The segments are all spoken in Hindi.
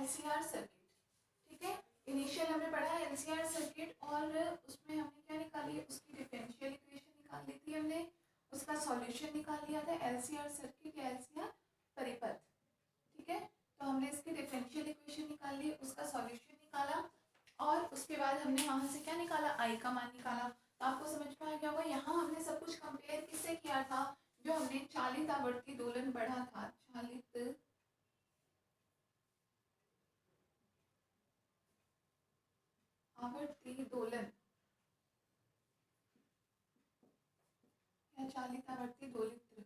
LCR सर्किट, ठीक है। इनिशियल हमने पढ़ा है LCR सर्किट और उसमें हमने क्या निकाली, उसकी डिफरेंशियल इक्वेशन निकाल ली थी हमने, उसका सॉल्यूशन निकाल लिया था LCR सर्किट या LCR परिपथ, ठीक है। तो हमने इसकी डिफरेंशियल इक्वेशन निकाल ली, उसका सॉल्यूशन निकाला और उसके बाद हमने वहाँ से क्या निकाला, आई का मान निकाला। तो आपको समझ में आ गया होगा, यहाँ हमने सब कुछ कंपेयर किससे किया था, जो हमने चालित आवर्ती दोलन पढ़ा था, चालित आवर्ती दोलन या चालित आवर्ती दोलित्र,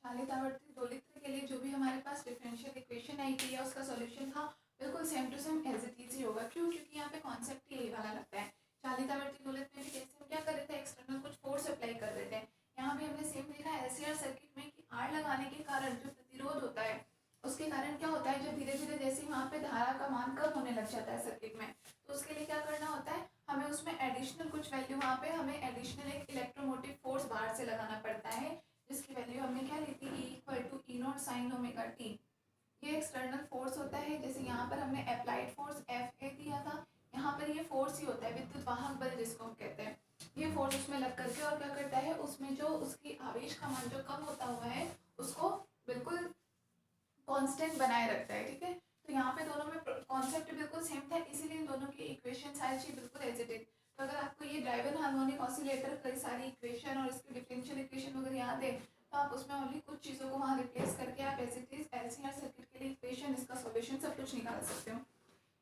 चालित आवर्ती दोलित्र के लिए जो भी हमारे पास डिफरेंशियल इक्वेशन आई थी या उसका सॉल्यूशन था, बिल्कुल same to same as it is ही होगा। क्यों? क्योंकि यहाँ पे कॉन्सेप्ट यही वाला लगता है। चालित आवर्ती दोलित्र में भी कैसे हम क्या कर रहे थे, एक्सटर्नल कुछ फोर्स अप्लाई कर रहे थे। यहाँ भी हमने सेम देखा LCR सर्किट में कि आर लगाने के कारण जो प्रतिरोध होता है, उसके कारण क्या होता है, जब धीरे धीरे जैसे वहाँ पे धारा का मान कम होने लग जाता है सर्किट में, तो उसके लिए क्या करना होता है, हमें उसमें एडिशनल कुछ वैल्यू, वहाँ पे हमें एडिशनल एक इलेक्ट्रोमोटिव फोर्स बाहर से लगाना पड़ता है, जिसकी वैल्यू हमने क्या ली थी, E=E0 sin ओमेगा टी। ये एक्सटर्नल फोर्स होता है। जैसे यहाँ पर हमने अप्लाइड फोर्स Fa दिया था, यहाँ पर ये फोर्स ही होता है, विद्युत वाहक बल जिसको हम कहते हैं। ये फोर्स उसमें लग करके और क्या करता है, उसमें जो उसकी आवेश का मान जो कम होता हुआ है, उसको बिल्कुल कांस्टेंट बनाए रखता है, ठीक है। तो यहाँ पे दोनों में कॉन्सेप्ट बिल्कुल सेम था, इसीलिए इन दोनों की इक्वेशन सारी चीज बिल्कुल एज इट इज। तो अगर आपको ये ड्राइवन हार्मोनिक ऑसिलेटर कई सारी इक्वेशन और इसकी डिफरेंशियल इक्वेशन वगैरह याद है, तो आप उसमें ओनली कुछ चीज़ों को वहाँ रिप्लेस करके आप as it is LCR circuit के लिए इक्वेशन, इसका सॉल्यूशन सब कुछ निकाल सकते हो।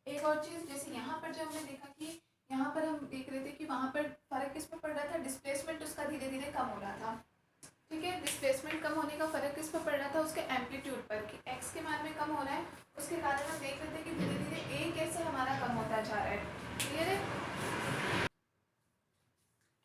एक और चीज़, जैसे यहाँ पर जब हमने देखा कि यहाँ पर हम देख रहे थे कि वहाँ पर फर्क किस पे पड़ रहा था, डिस्प्लेसमेंट उसका धीरे धीरे कम हो रहा था, ठीक है। डिस्प्लेसमेंट कम होने का फर्क किस पर पड़ रहा था, उसके एम्पलीट्यूड पर, कि x के मान में कम हो रहा है, उसके कारण हम देख रहे थे कि धीरे धीरे a कैसे हमारा कम होता जा रहा है, क्लियर है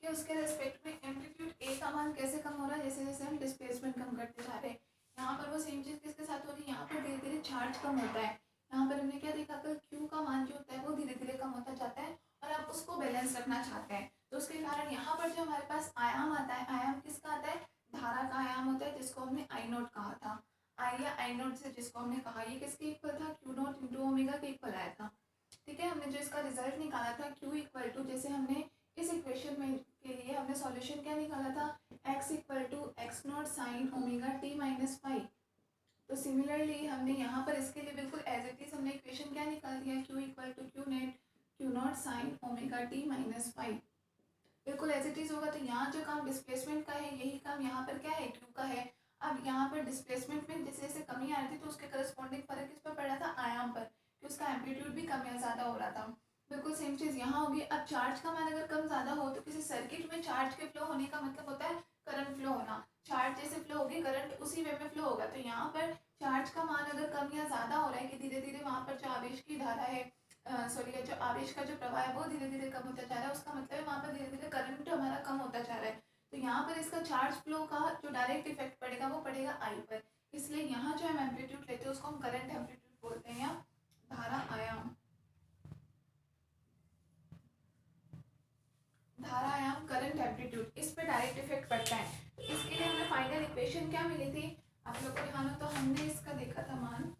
कि उसके रेस्पेक्ट में एम्पलीट्यूड a का मान कैसे कम हो रहा है, जैसे जैसे हम डिस्प्लेसमेंट कम करते जा रहे हैं। यहाँ पर वो सेम चीज़ किसके साथ हो रही है, यहाँ पर धीरे धीरे चार्ज कम होता है। यहाँ पर हमने क्या देखा, कल q का मान जो होता है वो धीरे धीरे कम होता जाता है और आप उसको बैलेंस रखना चाहते हैं, तो उसके कारण यहाँ पर जो हमारे पास आयाम आता है, आयाम किसका आता है, धारा का आयाम होता है, जिसको हमने आई नोट कहा था, आई या आई नोट से जिसको हमने कहा, ये किसके इक्वल था, क्यू नोट इंटू ओमेगा के इक्वल आया था, ठीक है। हमने जो इसका रिजल्ट निकाला था क्यू इक्वल टू, जैसे हमने इस इक्वेशन में के लिए हमने सॉल्यूशन क्या निकाला था, x equal to x not sine omega t minus five. तो सिमिलरली हमने यहाँ पर इसके लिए बिल्कुल एज इट इज हमने इक्वेशन क्या निकाल दिया, q equal to Q not sine omega t minus five, बिल्कुल एज इट इज होगा। तो यहाँ जो काम डिस्प्लेसमेंट का है, यही काम यहाँ पर क्या है, क्यू का है। अब यहाँ पर डिस्प्लेसमेंट में जैसे जैसे कमी आ रही थी, तो उसके करस्पॉन्डिंग फर्क किस पर पड़ रहा था, आयाम पर, कि उसका एम्पलीट्यूड भी कम या ज़्यादा हो रहा था। बिल्कुल सेम चीज़ यहाँ होगी। अब चार्ज का मान अगर कम ज़्यादा हो, तो किसी सर्किट में चार्ज के फ्लो होने का मतलब होता है करंट फ्लो होना। चार्ज जैसे फ्लो होगी, करंट उसी वे में फ्लो होगा। तो यहाँ पर चार्ज का मान अगर कम या ज़्यादा हो रहा है, कि धीरे धीरे वहाँ पर जो आवेश की धारा है, सॉरी, जो आवेश का जो प्रवाह है वो धीरे धीरे कम होता जा रहा है, उसका मतलब है वहाँ पर धीरे धीरे करंट हमारा कम होता जा रहा है। तो यहाँ पर इसका चार्ज फ्लो का जो डायरेक्ट इफेक्ट पड़ेगा वो पड़ेगा आई पर। इसलिए यहाँ जो हम एम्पलीट्यूड लेते हैं उसको हम करंट एम्पलीट्यूड बोलते हैं, या धारा आयाम, धारा आयाम करंट एम्पलीट्यूड, इस पर डायरेक्ट इफेक्ट पड़ता है। तो इसके लिए हमें फाइनल इक्वेशन क्या मिली थी, आप लोग को ध्यान हो तो हमने इसका देखा था मान,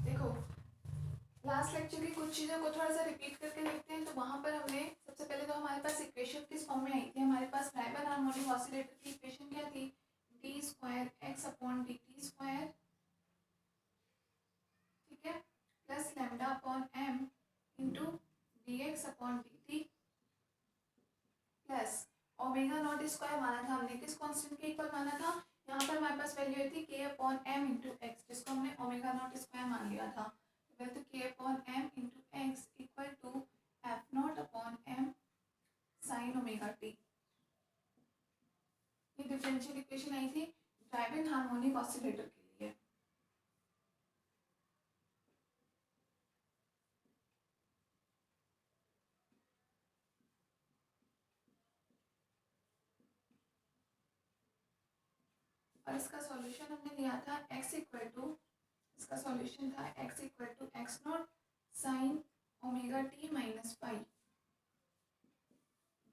देखो लास्ट लेक्चर की कुछ चीज़ों को थोड़ा सा रिपीट करके देखते हैं। तो वहाँ पर हमने सबसे पहले तो हमारे पास इक्वेशन किस फॉर्म में आई थी, हमारे पास राइबन हार्मोनिक ऑसिलेटर की इक्वेशन क्या थी, d square x upon d t square, ठीक है, plus lambda upon m into d x upon d t, plus omega not square माना था हमने, किस कांस्टेंट के इक्वल माना था, यहाँ पर हमारे पास वैल्यू थी के अपॉन एम इंटू एक्स, जिसको हमने ओमेगा नॉट स्क्वायर मान लिया था। तो k upon m into x equal to f not upon m sine omega T. ये डिफरेंशियल इक्वेशन आई थी ड्राइवन हार्मोनिक ऑसिलेटर के लिए। और इसका सॉल्यूशन हमने लिया था x इक्वल टू, इसका सॉल्यूशन था x equal to x not sine omega t minus five,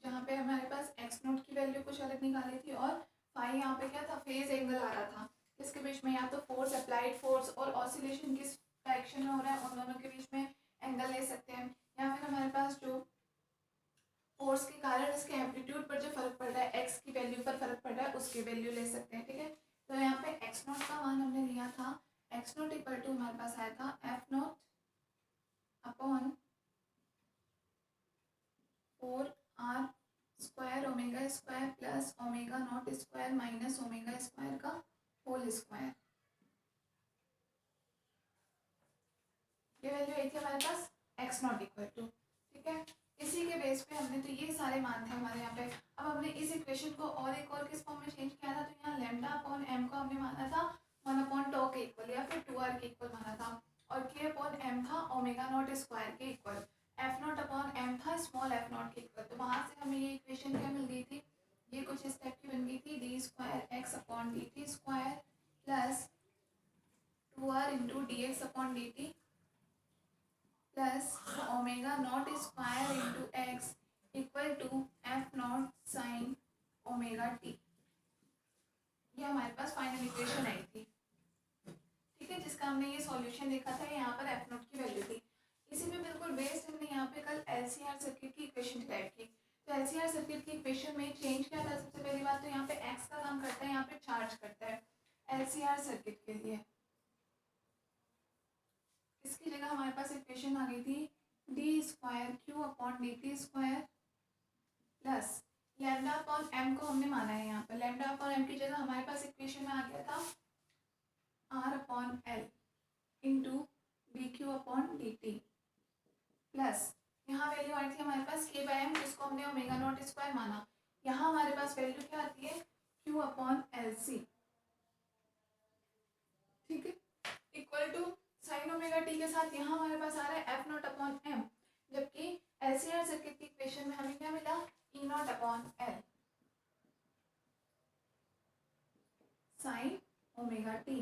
जहाँ पे हमारे पास एक्स नोट की वैल्यू कुछ अलग निकाली थी और फाई यहाँ पे क्या था, फेज एंगल आ रहा था इसके बीच में, या तो फोर्स, अप्लाइड फोर्स और ऑसिलेशन किस डायरेक्शन में हो रहा है उन दोनों के बीच में एंगल ले सकते हैं, या फिर हमारे पास जो फोर्स के कारण इसके एम्पलीट्यूड पर जो फर्क पड़ रहा है, एक्स की वैल्यू पर फर्क पड़ रहा है, उसकी वैल्यू ले सकते हैं। ठीक है, तो यहाँ पे एक्स नोट का मान हमने लिया था, एक्स नोट इक्वल टू हमारे पास आया था F naught upon 4r square omega square plus omega not square minus omega square का होल स्क्वायर। ये वैल्यू आई थी हमारे पास एक्स नॉट इक्वल टू। ठीक है, इसी के बेस पे हमने, तो ये सारे मान थे हमारे यहाँ पे। अब हमने इस इक्वेशन को और एक और किस फॉर्म में चेंज किया था, तो यहाँ लैम्डा अपॉन एम को हमने माना था 1 अपॉन टॉ के इक्वल या फिर 2r के इक्वल माना था, और के अपॉन एम था ओमेगा नॉट स्क्वायर के equal, f not upon m था स्मॉल एफ नॉट के इक्वल। तो वहाँ से हमें ये इक्वेशन क्या मिल गई थी, ये कुछ इस टाइप की बन गई थी, d square x upon d t square plus 2r into d x upon d t plus omega not square into x equal to f not sine omega T. ये हमारे पास फाइनल इक्वेशन आई थी। ठीक है, जिसका हमने ये सॉल्यूशन देखा था, यहाँ पर एफ नॉट की वैल्यू थी। इसी में बिल्कुल बेस्ड हमने यहाँ पे कल एलसीआर सर्किट की इक्वेशन डिराइव की। तो एलसीआर सर्किट की इक्वेशन में चेंज क्या था, सबसे पहली बात तो यहाँ पे एक्स का काम करता है, यहाँ पे चार्ज करता है एलसीआर सर्किट के लिए। इसकी जगह हमारे पास इक्वेशन आ गई थी d square q upon d t square plus lambda upon m को हमने माना है, यहाँ पर लैम्डा अपॉन एम की जगह हमारे पास इक्वेशन में आ गया था are upon l into d q upon d t plus यहाँ वैल्यू आई थी हमारे पास के बाय एम, जिसको हमने ओमेगा नॉट स्क्वायर माना। यहाँ हमारे पास वैल्यू क्या आती है, क्यू अपॉन एल सी। ठीक है, equal to sine omega t के साथ यहाँ हमारे पास आ रहा है एफ नॉट अपॉन एम, जबकि एलसीआर सर्किट की इक्वेशन में हमें क्या मिला, E naught upon L sine omega t.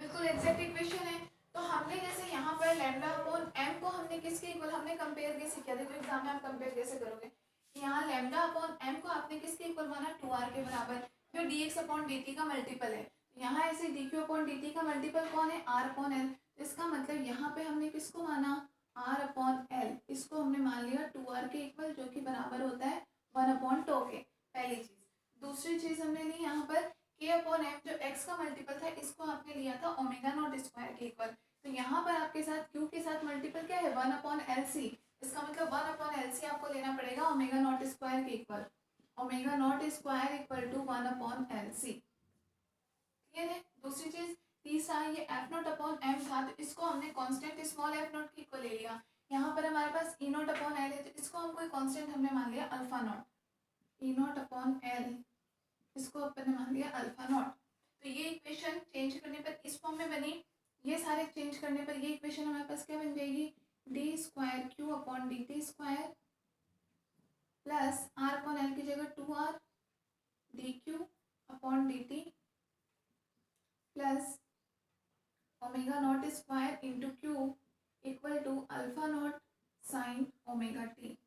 बिल्कुल एग्जैक्ट इक्वेशन है। तो हमने जैसे यहाँ पर लैम्डा अपॉन एम को हमने किसके इक्वल, हमने कंपेयर कैसे किया, देखो एग्जाम में आप कंपेयर कैसे करोगे, यहाँ लैम्डा अपॉन एम को आपने किसके इक्वल माना, 2r के बराबर, जो dx अपॉन dt का मल्टीपल है। यहाँ ऐसे dq अपॉन dt का मल्टीपल कौन है, r अपॉन एल। इसका मतलब यहाँ पे हमने किसको माना, r अपॉन एल, इसको हमने मान लिया 2r के इक्वल, जो कि बराबर होता है 1 अपॉन टो के। पहली चीज। दूसरी चीज हमने ली यहाँ पर k अपॉन एम, जो x का मल्टीपल था, इसको आपने लिया था ओमेगा नॉट स्क्वायर के इक्वल। तो यहाँ पर आपके साथ q के साथ मल्टीपल क्या है, 1 अपॉन एल सी। इसका मतलब 1 अपॉन एल सी आपको लेना पड़ेगा ओमेगा नॉट स्क्वायर के equal, omega not square equal to 1 upon L C. Clear है। दूसरी चीज, तीसरा, ये एफ नॉट अपॉन एम था, तो इसको हमने कांस्टेंट स्मॉल एफ नॉट के इक्वल ले लिया। यहाँ पर हमारे पास ई नॉट अपॉन एल है, तो इसको हम कोई कांस्टेंट हमने मान लिया alpha not, E naught upon L, इसको अपन ने मान लिया अल्फा नॉट। तो ये इक्वेशन चेंज करने पर इस फॉर्म में बनी, ये सारे चेंज करने पर ये इक्वेशन हमारे पास क्या बन जाएगी, d square q upon d t square plus r upon l की जगह 2r d q upon d t plus omega not square into q equal to alpha not sine omega T.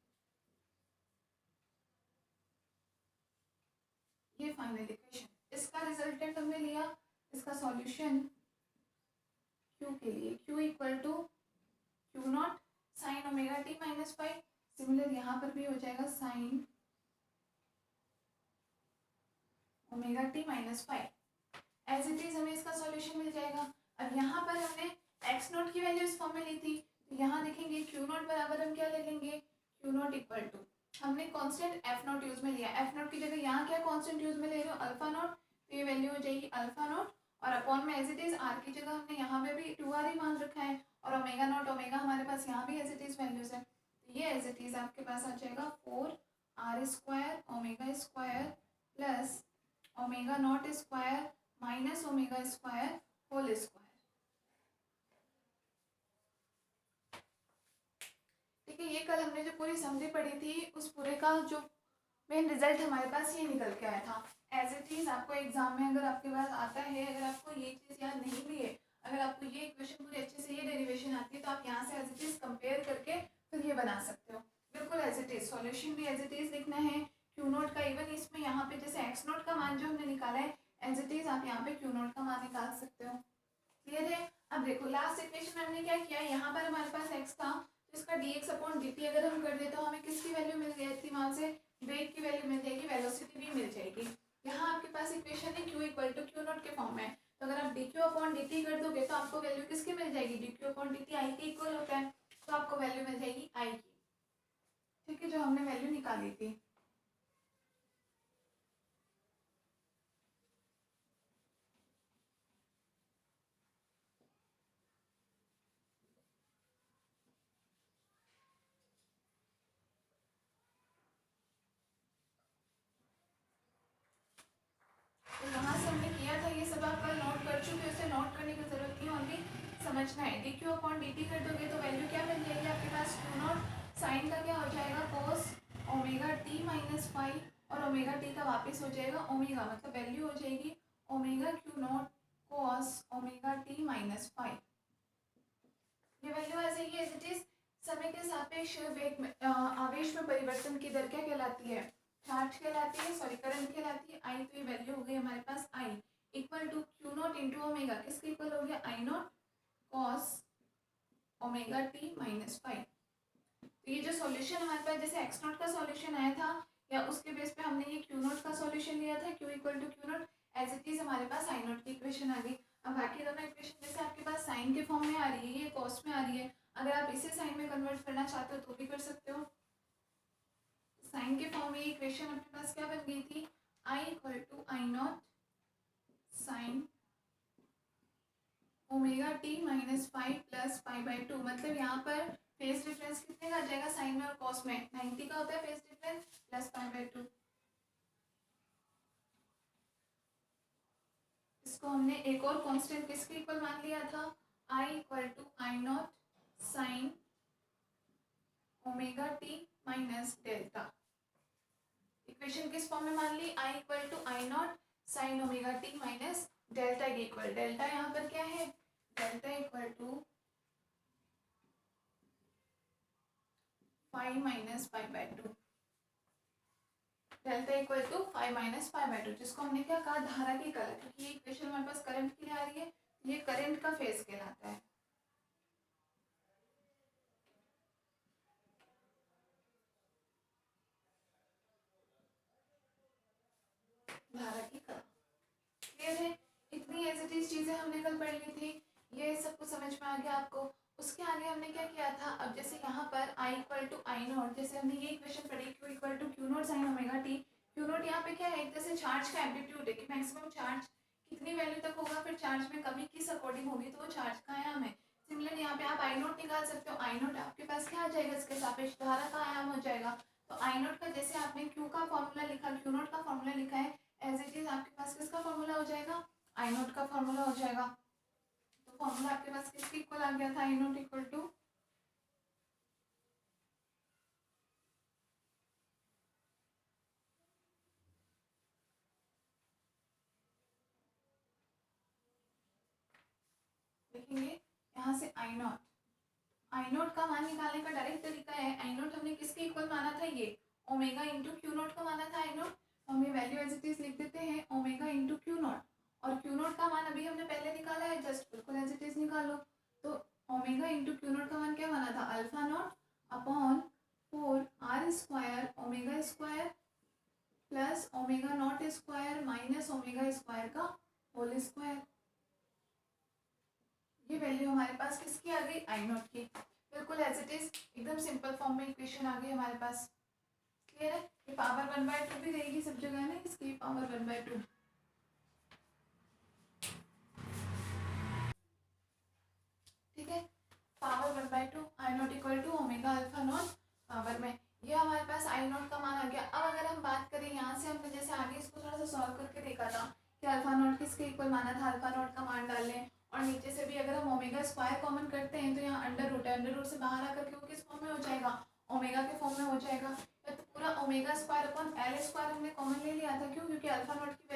ये फाइनल इक्वेशन, इसका रिजल्टेंट हमने लिया, इसका सॉल्यूशन क्यू के लिए, q equal to Q not sine omega t minus five. Similar यहाँ पर भी हो जाएगा sine omega t minus five. As it is हमें इसका सॉल्यूशन मिल जाएगा। अब यहाँ पर हमने एक्स नोट की वैल्यू इस फॉर्म में ली थी, तो यहाँ देखेंगे क्यू नॉट बराबर हम क्या ले लेंगे, क्यू नॉट इक्वल टू, हमने कांस्टेंट एफ नॉट यूज में लिया, एफ नॉट की जगह यहाँ क्या कांस्टेंट यूज में ले रहे हो, अल्फा नॉट, तो ये वैल्यू हो जाएगी अल्फा नॉट, और अपॉन में एज इट इज आर की जगह हमने यहाँ पे भी 2r ही मान रखा है, और ओमेगा नॉट ओमेगा हमारे पास यहाँ भी एज इट इज वैल्यूज है, तो ये एज इट इज आपके पास आ जाएगा 4r square omega square plus omega not square minus omega square whole square. ठीक है, ये कल हमने जो पूरी समझी पढ़ी थी, उस पूरे का जो मेन रिजल्ट हमारे पास ये निकल के आया था। एज इट इज आपको एग्जाम में अगर आपके पास आता है, अगर आपको ये चीज़ याद नहीं भी है, अगर आपको ये इक्वेशन पूरी अच्छे से, ये डेरिवेशन आती है, तो आप यहाँ से एज इट इज कंपेयर करके फिर ये बना सकते हो। बिल्कुल एज इट इज सॉल्यूशन भी एज इट इज लिखना है। क्यू नोट का इवन इसमें यहाँ पे जैसे एक्स नोट का मान जो हमने निकाला है एज इट इज आप यहाँ पे क्यू नोट का मान निकाल सकते हो। क्लियर है। अब देखो लास्ट इक्वेशन में हमने क्या किया, यहाँ पर हमारे पास x था, तो इसका dx अपॉन dt अगर हम कर दे तो हमें किसकी वैल्यू मिल गई थी, वहां से वेट की वैल्यू मिल जाएगी, वेलोसिटी भी मिल जाएगी। यहाँ आपके पास इक्वेशन है q equal to Q not के फॉर्म में, तो अगर आप dq अपॉन dt कर दोगे तो आपको वैल्यू किसकी मिल जाएगी, dq अपॉन dt i के इक्वल होता है, तो आपको वैल्यू मिल जाएगी i की। ठीक है, जो हमने वैल्यू निकाली थी। तो यहाँ से हमने किया था, ये सब आप कल नोट कर चुके, उसे नोट करने की जरूरत नहीं होगी, समझना है। D q upon d T कर दोगे तो वैल्यू क्या मिल जाएगी आपके पास, क्यू नॉट साइन का क्या हो जाएगा कोस ओमेगा टी माइनस फाइव, और ओमेगा टी का वापस हो जाएगा ओमेगा, मतलब वैल्यू हो जाएगी omega cube not cos omega t minus five. ये वैल्यू आ जाएगी एज इट इज। समय के सापेक्ष वेग में आवेश में परिवर्तन की दर क्या कहलाती है, चार्ज कहलाती है, सॉरी करंट कहलाती है, आई। तो ये वैल्यू हो गई हमारे पास I equal to Q naught into omega, किसके इक्वल हो गया, I naught cos omega t minus five. तो ये जो सॉल्यूशन हमारे पास जैसे एक्स नॉट का सॉल्यूशन आया था, या उसके बेस पे हमने ये क्यू नॉट का सॉल्यूशन लिया था, Q equal to Q not, as it is हमारे पास आई नॉट की इक्वेशन आ गई। अब बाकी दोनों इक्वेशन जैसे आपके पास साइन के फॉर्म में आ रही है, ये कॉस में आ रही है, अगर आप इसे साइन में कन्वर्ट करना चाहते हो तो भी कर सकते हो। साइन के फॉर्म में इक्वेशन अपने पास क्या बन गई थी, I equal to I naught sine omega t minus five plus five by two, मतलब यहाँ पर फेस डिफरेंस कितने का आ जाएगा, साइन में और कॉस में 90 का होता है phase difference, plus five by to. इसको हमने एक और कांस्टेंट किसके इक्वल मान लिया था, I equal to I naught sine omega t minus delta. Equation किस फॉर्म में मान ली, I equal to I naught sine omega t minus delta के इक्वल। डेल्टा यहाँ पर क्या है, delta equal to five minus five by two, delta equal to five minus five by two, जिसको हमने क्या कहा, धारा की कलर, क्योंकि ये इक्वेशन हमारे पास करंट के लिए आ रही है, ये करंट का फेज कहलाता है। धारा की कलर क्लियर है। इतनी एज इट इज चीजें हमने कल पढ़ ली थी, ये सब कुछ समझ में आ गया आपको। उसके आगे हमने क्या किया था, अब जैसे यहाँ पर I equal to I not, जैसे हमने ये इक्वेशन पढ़ी Q equal to Q not sine omega T, Q not यहाँ पे क्या है, एक तरह से चार्ज का एम्पलीट्यूड है कि मैक्सिमम चार्ज कितनी वैल्यू तक होगा, फिर चार्ज में कमी किस अकॉर्डिंग होगी, तो वो चार्ज का आयाम है। सिमिलरली यहाँ पे आप आई नॉट निकाल सकते हो, आई नॉट आपके पास क्या आ जाएगा, इसके सापेक्ष धारा का आयाम हो जाएगा। तो आई नॉट का जैसे आपने क्यू का फॉर्मूला लिखा, क्यू नॉट का फॉर्मूला लिखा है, एज इट इज आपके पास किसका फॉर्मूला हो जाएगा, आई नॉट का फॉर्मूला हो जाएगा। तो फॉर्मूला आपके पास किसके इक्वल आ गया था, आई नॉट इक्वल टू देखेंगे यहाँ से आई नोट का मान निकालने का डायरेक्ट तरीका है, आई नोट हमने किसके इक्वल माना था, ये ओमेगा इंटू क्यू नोट का माना था आई नोट, तो हम ये वैल्यू एज इट इज लिख देते हैं ओमेगा इंटू क्यू नोट, और क्यू नोट का मान अभी हमने पहले निकाला है, जस्ट बिल्कुल एज इट इज निकालो। तो ओमेगा इंटू क्यू नोट का मान क्या माना था, alpha not upon four R square omega square plus omega not square minus omega square का होल स्क्वायर। ये वैल्यू हमारे पास किसकी आ गई, आई नॉट की, बिल्कुल एज इट इज एकदम सिंपल फॉर्म में इक्वेशन आ गई हमारे पास। क्लियर है। ये पावर वन बाय टू भी रहेगी सब जगह ना, इसकी पावर वन बाय टू। ठीक है, power one by two I not equal to omega alpha not power में, ये हमारे पास आई नॉट का मान आ गया। अब अगर हम बात करें यहाँ से, हमने जैसे आगे इसको थोड़ा सा सॉल्व करके देखा था कि अल्फा नॉट किसके इक्वल माना था, अल्फा नॉट का मान डाल लें, और नीचे से भी अगर हम ओमेगा स्क्वायर कॉमन करते हैं तो यहाँ अंडर रूट है, अंडर रूट से बाहर आकर के वो किस फॉर्म में हो जाएगा, ओमेगा के फॉर्म में हो जाएगा। या तो पूरा omega square upon L square हमने कॉमन ले लिया था, क्यों, क्योंकि अल्फा नॉट की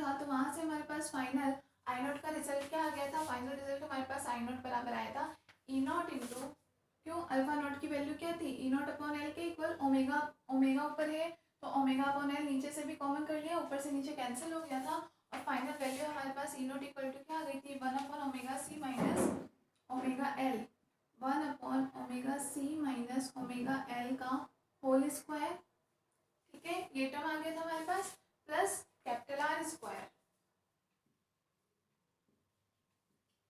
था तो वहाँ से हमारे पास फाइनल आई नोट का रिजल्ट क्या आ गया था, फाइनल रिजल्ट हमारे पास आई नोट बराबर आया था ई नॉट इंटू, क्यों, अल्फा नॉट की वैल्यू क्या थी, ई नॉट अपॉन एल के इक्वल ओमेगा, ओमेगा ऊपर है तो ओमेगा अपॉन एल नीचे से भी कॉमन कर लिया, ऊपर से नीचे कैंसिल हो गया था और फाइनल वैल्यू हमारे पास ई नॉट इक्वल टू क्या आ गई थी, 1/ओमेगा c - ओमेगा एल, 1/ओमेगा c - ओमेगा एल का होल स्क्वायर, ठीक है, ये टर्म आ गया था हमारे पास, plus capital R square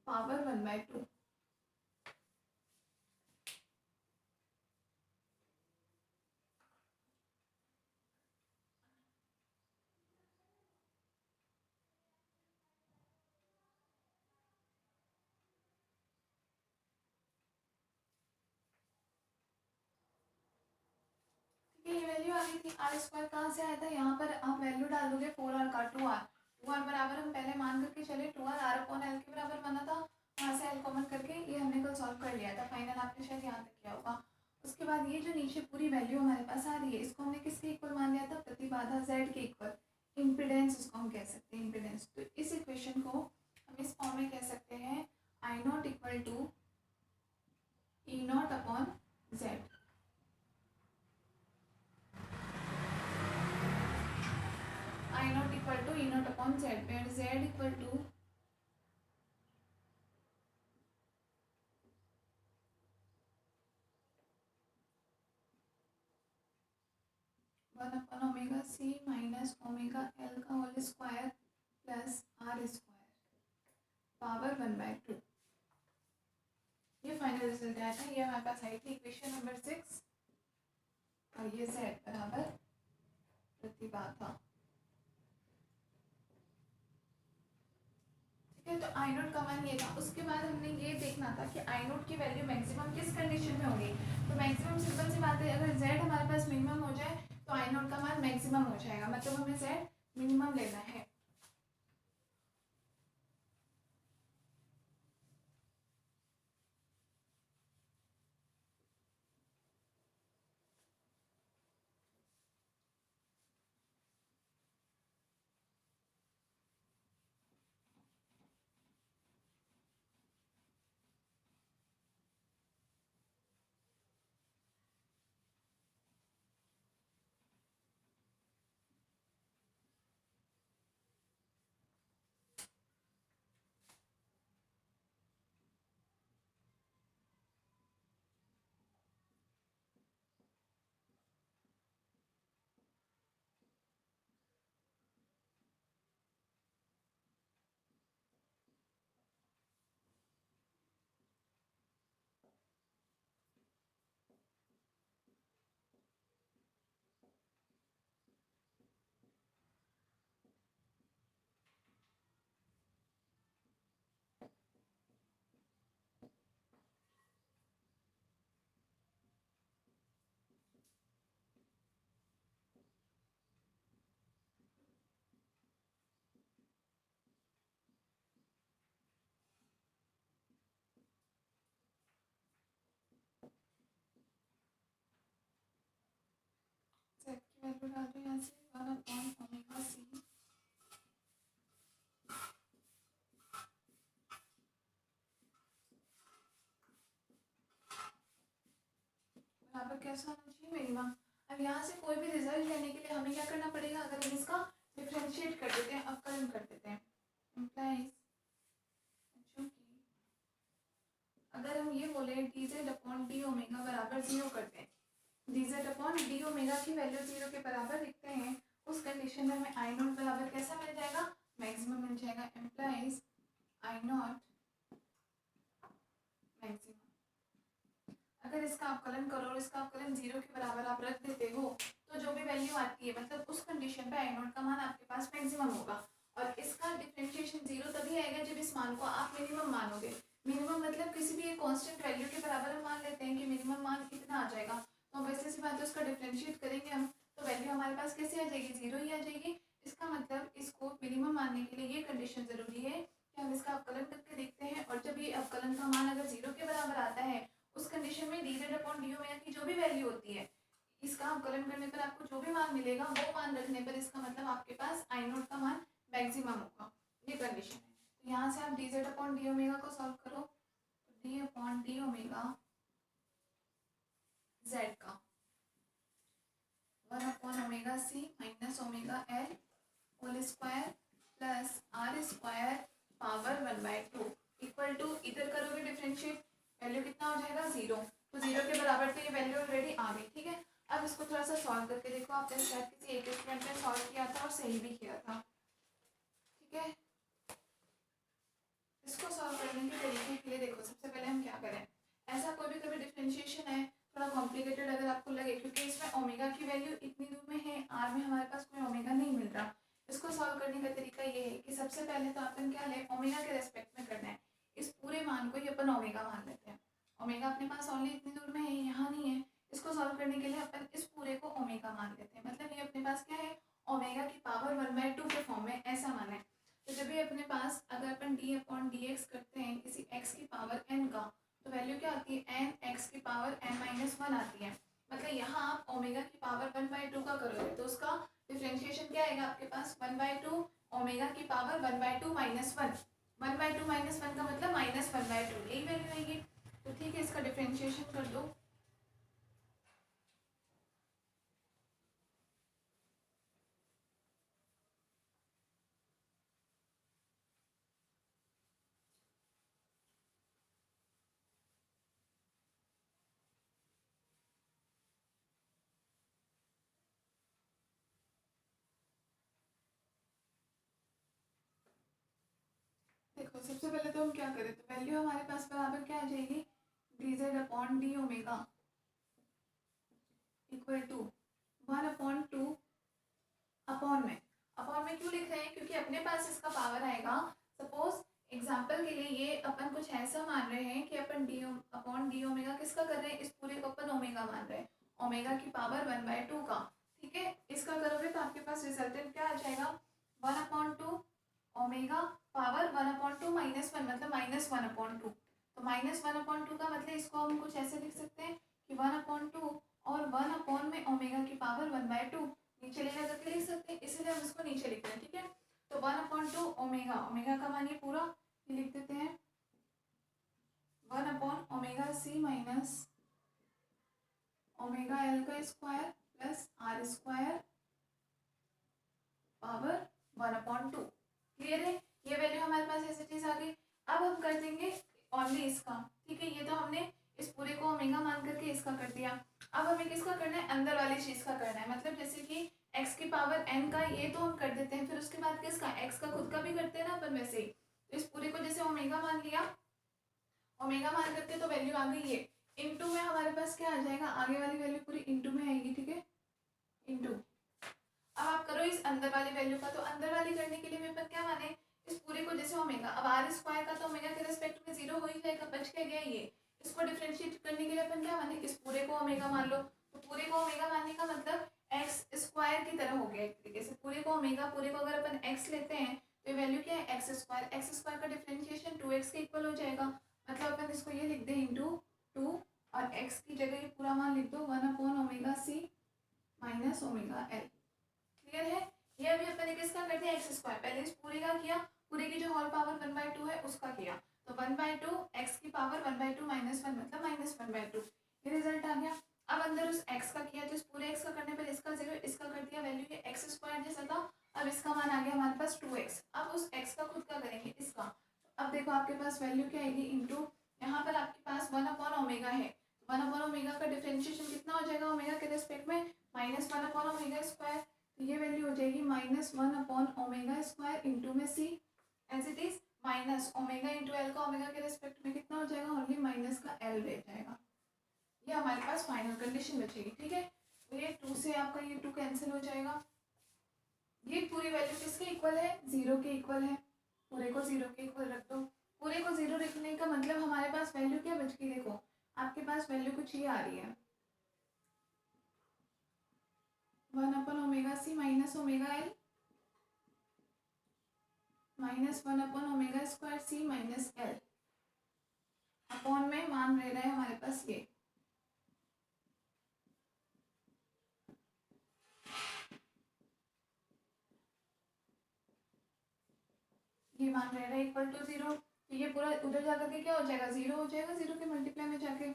power 1/2। ये वैल्यू आ गई थी, आर स्क्वायर कहाँ से आया था, यहाँ पर आप वैल्यू डाल दोगे 4r का, 2r बराबर हम पहले मान करके चले 2r आर अपॉन एल के बराबर बना था, वहाँ से एल कॉमन करके ये हमने कल सॉल्व कर लिया था, फाइनल आपने शायद यहाँ तक किया होगा। उसके बाद ये जो नीचे पूरी वैल्यू हमारे पास आ रही है इसको हमने किसके इक्वल मान लिया था, प्रतिबाधा z के इक्वल, इम्पिडेंस इसको हम कह सकते हैं, इम्पिडेंस। तो इस इक्वेशन को हम इस फॉर्म में कह सकते हैं I not equal to E naught upon Z, I naught equal to E naught upon Z, where Z equal to 1/ओमेगा c माइनस ओमेगा L का whole square plus R square power 1/2। ये फाइनल रिजल्ट आया था, ये हमारे पास आई थी इक्वेशन नंबर 6 और ये Z बराबर प्रतिबाधा, तो आई नोट का मान ये था। उसके बाद हमने ये देखना था कि आई नोट की वैल्यू मैक्सिमम किस कंडीशन में होगी, तो मैक्सिमम सिंपल सी बात है, अगर z हमारे पास मिनिमम हो जाए तो आई नोट का मान मैक्सिमम हो जाएगा, मतलब हमें z मिनिमम लेना है। z की वैल्यू डाल दो यहाँ से 1/ओमेगा c बराबर कैसा होना चाहिए, मिनिमम। अब यहाँ से कोई भी रिजल्ट लेने के लिए हमें क्या करना पड़ेगा, अगर हम इसका डिफरेंशिएट कर देते हैं, अवकलन कर देते हैं, इम्प्लाइज अगर हम ये बोले dz अपॉन डी ओमेगा बराबर 0 करते हैं, dz अपॉन डी ओमेगा की वैल्यू 0 के बराबर लिखते हैं, उस कंडीशन में हमें आई नॉट बराबर कैसा मिल जाएगा, मैक्सिमम मिल जाएगा, इम्प्लाइज आई नॉट मैक्सिमम। अगर इसका अवकलन करो और इसका अवकलन 0 के बराबर आप रख देते हो तो जो भी वैल्यू आती है, मतलब उस कंडीशन पे आई नॉट का मान आपके पास मैक्सिमम होगा, और इसका डिफरेंशिएशन 0 तभी आएगा जब इस मान को आप मिनिमम मानोगे। मिनिमम मतलब किसी भी एक कांस्टेंट वैल्यू के बराबर हम मान लेते हैं कि मिनिमम मान इतना आ जाएगा, तो हम वैसे सी बात है उसका डिफरेंशिएट करेंगे हम, तो वैल्यू हमारे पास कैसे आ जाएगी, 0 ही आ जाएगी। इसका मतलब इसको मिनिमम मानने के लिए ये कंडीशन जरूरी है कि हम इसका अवकलन करके देखते हैं, और जब ये अवकलन का मान अगर 0 के बराबर आता है उस कंडीशन में dz अपॉन डी ओमेगा की जो भी वैल्यू होती है, इसका अवकलन करने पर आपको जो भी मान मिलेगा वो मान रखने पर इसका मतलब आपके पास आई नोट का मान मैक्सिमम होगा, ये कंडीशन है। तो यहाँ से आप D Z upon D omega को सॉल्व करो, तो D upon D omega Z का 1 upon omega C minus omega L whole square plus R square power 1/2 equal to, इधर करोगे डिफरेंशिएट, वैल्यू कितना हो जाएगा 0, तो 0 के बराबर तो ये वैल्यू ऑलरेडी आ गई, ठीक है। अब इसको थोड़ा सा सॉल्व करके देखो, आपने शायद किसी एक स्टूडेंट ने सॉल्व किया था और सही भी किया था, ठीक है। इसको सॉल्व करने के तरीके के लिए देखो, सबसे पहले हम क्या करें, ऐसा कोई भी कभी डिफरेंशिएशन है थोड़ा कॉम्प्लिकेटेड अगर आपको लगे, क्योंकि इसमें ओमेगा की वैल्यू इतनी दूर में है, आर में हमारे पास कोई ओमेगा नहीं मिल रहा। इसको सॉल्व करने का तरीका ये है कि सबसे पहले तो अपन क्या लें, ओमेगा के रेस्पेक्ट में करना है, इस पूरे मान को ही अपन ओमेगा मान लेते हैं। ओमेगा अपने पास ओनली इतनी दूर में है, यहाँ नहीं है। इसको सॉल्व करने के लिए अपन इस पूरे को ओमेगा मान लेते हैं, मतलब ये अपने पास क्या है, ओमेगा की पावर 1/2 के फॉर्म में, ऐसा माना है। तो जब भी अपने पास अगर अपन डी अपॉन डी एक्स करते हैं किसी एक्स की पावर एन का, तो वैल्यू क्या आती है, एन एक्स की पावर एन माइनस 1 आती है। मतलब यहाँ आप ओमेगा की पावर 1/2 का करोगे तो उसका डिफरेंशिएशन क्या आएगा आपके पास, 1/2 ओमेगा की पावर 1/2 माइनस 1, 1/2 माइनस 1 का मतलब माइनस 1/2, यही वैल्यू आएगी। तो ठीक है, इसका डिफरेंशिएशन कर दो, देखो सबसे पहले तो हम क्या करें, तो वैल्यू हमारे पास बराबर क्या आ जाएगी, D Z upon D omega equal to 1/2 upon में क्यों लिख रहे हैं, क्योंकि अपने पास इसका पावर आएगा। सपोज एग्जाम्पल के लिए ये अपन कुछ ऐसा मान रहे हैं कि अपन डी अपॉन डी ओमेगा किसका कर रहे हैं, इस पूरे को अपन ओमेगा मान रहे हैं, ओमेगा की पावर 1/2 का, ठीक है। इसका करोगे तो आपके पास रिजल्टेंट क्या आ जाएगा, 1/2 ओमेगा पावर 1/2 माइनस 1, मतलब -1/2। तो -1/2 का मतलब इसको हम कुछ ऐसे लिख सकते हैं कि 1/2 और 1 अपॉन में ओमेगा की पावर 1/2 नीचे ले करके लिख सकते हैं, इसीलिए हम इसको नीचे लिख रहे हैं, ठीक है। तो 1/2 ओमेगा, ओमेगा का मान ये पूरा लिख देते हैं, 1 upon omega C minus omega L का square plus R square power 1/2। Clear है, ये वैल्यू हमारे पास ऐसी चीज आ गई। अब हम कर देंगे ओनली इसका, ठीक है। ये तो हमने इस पूरे को ओमेगा मान करके इसका कर दिया। अब हमें किसका करना है, अंदर वाली चीज का करना है, मतलब जैसे कि x की पावर n का ये तो हम कर देते हैं, फिर उसके बाद किसका, x का खुद का भी करते हैं ना अपन वैसे ही। तो इस पूरे को जैसे ओमेगा मान लिया, ओमेगा मान करके तो वैल्यू आ गई ये, इनटू में हमारे पास क्या आ जाएगा, आगे वाली वैल्यू पूरी इनटू में आएगी, ठीक है, इनटू। अब आप करो इस अंदर वाली वैल्यू का, तो अंदर वाली करने के लिए भी अपन क्या माने, इस पूरे को जैसे ओमेगा, अब आर स्क्वायर का तो ओमेगा के रेस्पेक्ट में 0 हो ही जाएगा, बच के गया ये। इसको डिफरेंशिएट करने के लिए अपन क्या माने, इस पूरे को ओमेगा मान लो, तो पूरे को ओमेगा मानने का मतलब एक्स स्क्वायर की तरह हो गया एक तरीके से। पूरे को ओमेगा, पूरे को अगर अपन एक्स लेते हैं तो वैल्यू क्या है, एक्स स्क्वायर का डिफरेंशिएशन 2x के इक्वल हो जाएगा। मतलब अपन इसको ये लिख दें इंटू 2 और x की जगह ये पूरा मान लिख दो 1 upon omega C minus omega L. Clear है, ये अभी अपन ने किसका कर दिया, एक्स स्क्वायर, पहले इस पूरे का किया, पूरे की जो होल पावर 1/2 है उसका किया, तो 1/2 x की पावर 1/2 माइनस 1 मतलब -1/2, ये रिजल्ट आ गया। अब अंदर उस x का किया, तो इस पूरे x का करने पर इसका 0, इसका कर दिया वैल्यू ये एक्स स्क्वायर जैसा था। अब इसका मान आ गया हमारे पास 2x। अब उस x का खुद का करेंगे इसका, अब देखो आपके पास वैल्यू क्या आएगी, इंटू यहाँ पर आपके पास 1 अपॉन ओमेगा है, 1 अपॉन ओमेगा का डिफरेंशिएशन कितना हो जाएगा ओमेगा के रेस्पेक्ट में, -1 अपॉन ओमेगा स्क्वायर, तो ये वैल्यू हो जाएगी -1 अपॉन ओमेगा स्क्वायर इंटू में C, as it is minus omega into L का ओमेगा के रेस्पेक्ट में कितना हो जाएगा, ओनली माइनस का एल रह जाएगा। ये हमारे पास फाइनल कंडीशन बचेगी, ठीक है। तो ये 2 से आपका ये 2 कैंसिल हो जाएगा, ये पूरी वैल्यू किसके इक्वल है, 0 के इक्वल है, पूरे को 0 के इक्वल रख दो। पूरे को 0 रखने का मतलब हमारे पास वैल्यू क्या बच गई, देखो आपके पास वैल्यू कुछ ये आ रही है, 1 upon omega C minus omega L -1 upon omega square C minus L, upon में मान रह रहा है हमारे पास ये, जाएगा इक्वल टू 0। तो ये पूरा उधर जाकर के क्या हो जाएगा, 0 हो जाएगा। 0 के मल्टीप्लाई में जाके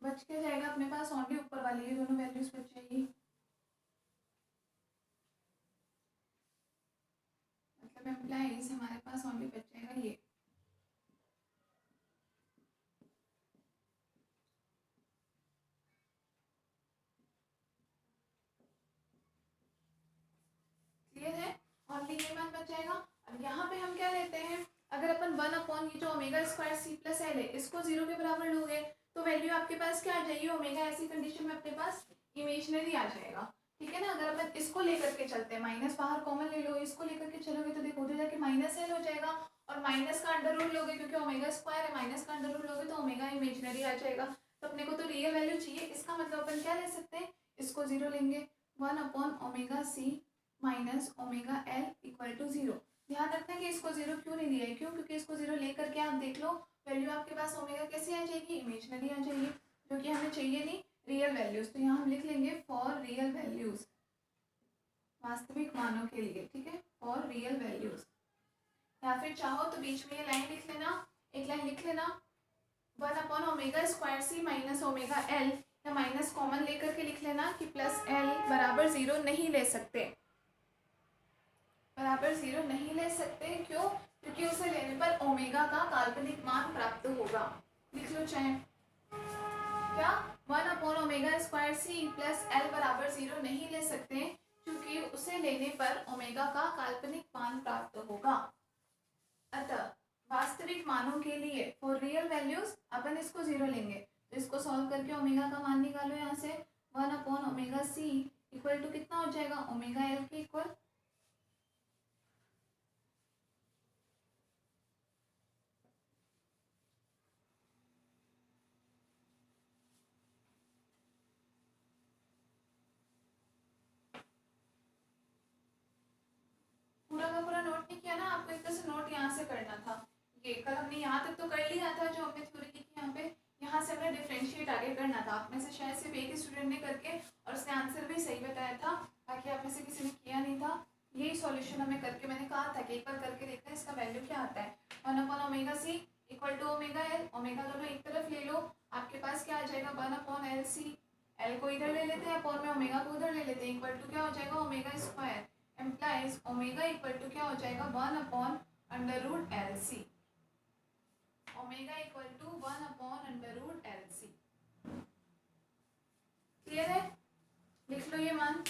बच के जाएगा अपने पास ओनली ऊपर वाली ये दोनों वैल्यूज बच जाएगी। मतलब एम्प्लाइज हमारे पास ओनली बच जाएगा ये। क्लियर है, ओनली ये मान बच जाएगा। अब यहाँ पे हम क्या लेते हैं, अगर अपन 1 अपॉन ये जो omega square C plus L है इसको 0 के बराबर लोगे तो वैल्यू आपके पास क्या आ जाएगी, ओमेगा ऐसी कंडीशन में अपने पास इमेजिनरी आ जाएगा। ठीक है ना। अगर अपन इसको लेकर के चलते हैं, माइनस बाहर कॉमन ले लो, इसको लेकर के चलोगे तो देखो उधर जाके माइनस एल हो जाएगा और माइनस का अंडर रूट लोगे क्योंकि ओमेगा स्क्वायर है, माइनस का अंडर रूट लोगे तो ओमेगा इमेजिनरी आ जाएगा। तो अपने को तो रियल वैल्यू चाहिए, इसका मतलब अपन क्या ले सकते हैं, इसको 0 लेंगे। 1 upon omega C minus omega L equal to 0। ध्यान रखना कि इसको 0 क्यों नहीं दिया है, क्यों, क्योंकि इसको 0 लेकर के आप देख लो वैल्यू आपके पास ओमेगा कैसे आ जाएगी, इमेजिनरी आ जाएगी, जो कि हमें चाहिए नहीं, रियल वैल्यूज। तो यहाँ हम लिख लेंगे फॉर रियल वैल्यूज, वास्तविक मानों के लिए। ठीक है, फॉर रियल वैल्यूज। या फिर चाहो तो बीच में ये लाइन लिख लेना, एक लाइन लिख लेना 1 upon omega square C minus omega L, या माइनस कॉमन लेकर के लिख लेना कि प्लस एल बराबर 0 नहीं ले सकते, बराबर 0 नहीं ले सकते। क्यों, क्योंकि उसे लेने पर ओमेगा का काल्पनिक मान प्राप्त होगा। लिख लो चाहे क्या, 1 upon omega square C plus L बराबर 0 नहीं ले सकते क्योंकि उसे लेने पर ओमेगा का काल्पनिक मान प्राप्त होगा। अतः वास्तविक मानों के लिए फॉर रियल वैल्यूज अपन इसको 0 लेंगे। तो इसको सॉल्व करके ओमेगा का मान निकालो यहाँ से, 1 upon omega C equal to कितना हो जाएगा, ओमेगा एल के इक्वल। पूरा का पूरा नोट नहीं किया ना, आपको एक तरह से नोट यहाँ से करना था। ये कल हमने यहाँ तक तो कर लिया था जो हमने थ्योरी की यहाँ पे, यहाँ से हमने डिफरेंशिएट आगे करना था। आप में से शायद सिर्फ एक स्टूडेंट ने करके और उसने आंसर भी सही बताया था, बाकी आप में से किसी ने किया नहीं था। यही सॉल्यूशन हमें करके मैंने कहा था कि एक बार करके देखते हैं इसका वैल्यू क्या आता है। 1 upon omega C equal to omega L, omega दोनों एक तरफ ले लो, आपके पास क्या आ जाएगा 1 अपॉन एल सी, एल को इधर ले लेते हैं अपॉन में ओमेगा को उधर ले लेते हैं, इक्वल टू क्या हो जाएगा omega square implies omega equal to क्या हो जाएगा 1 upon under root L C, omega equal to 1 upon under root L C. Clear है, लिख लो ये मान।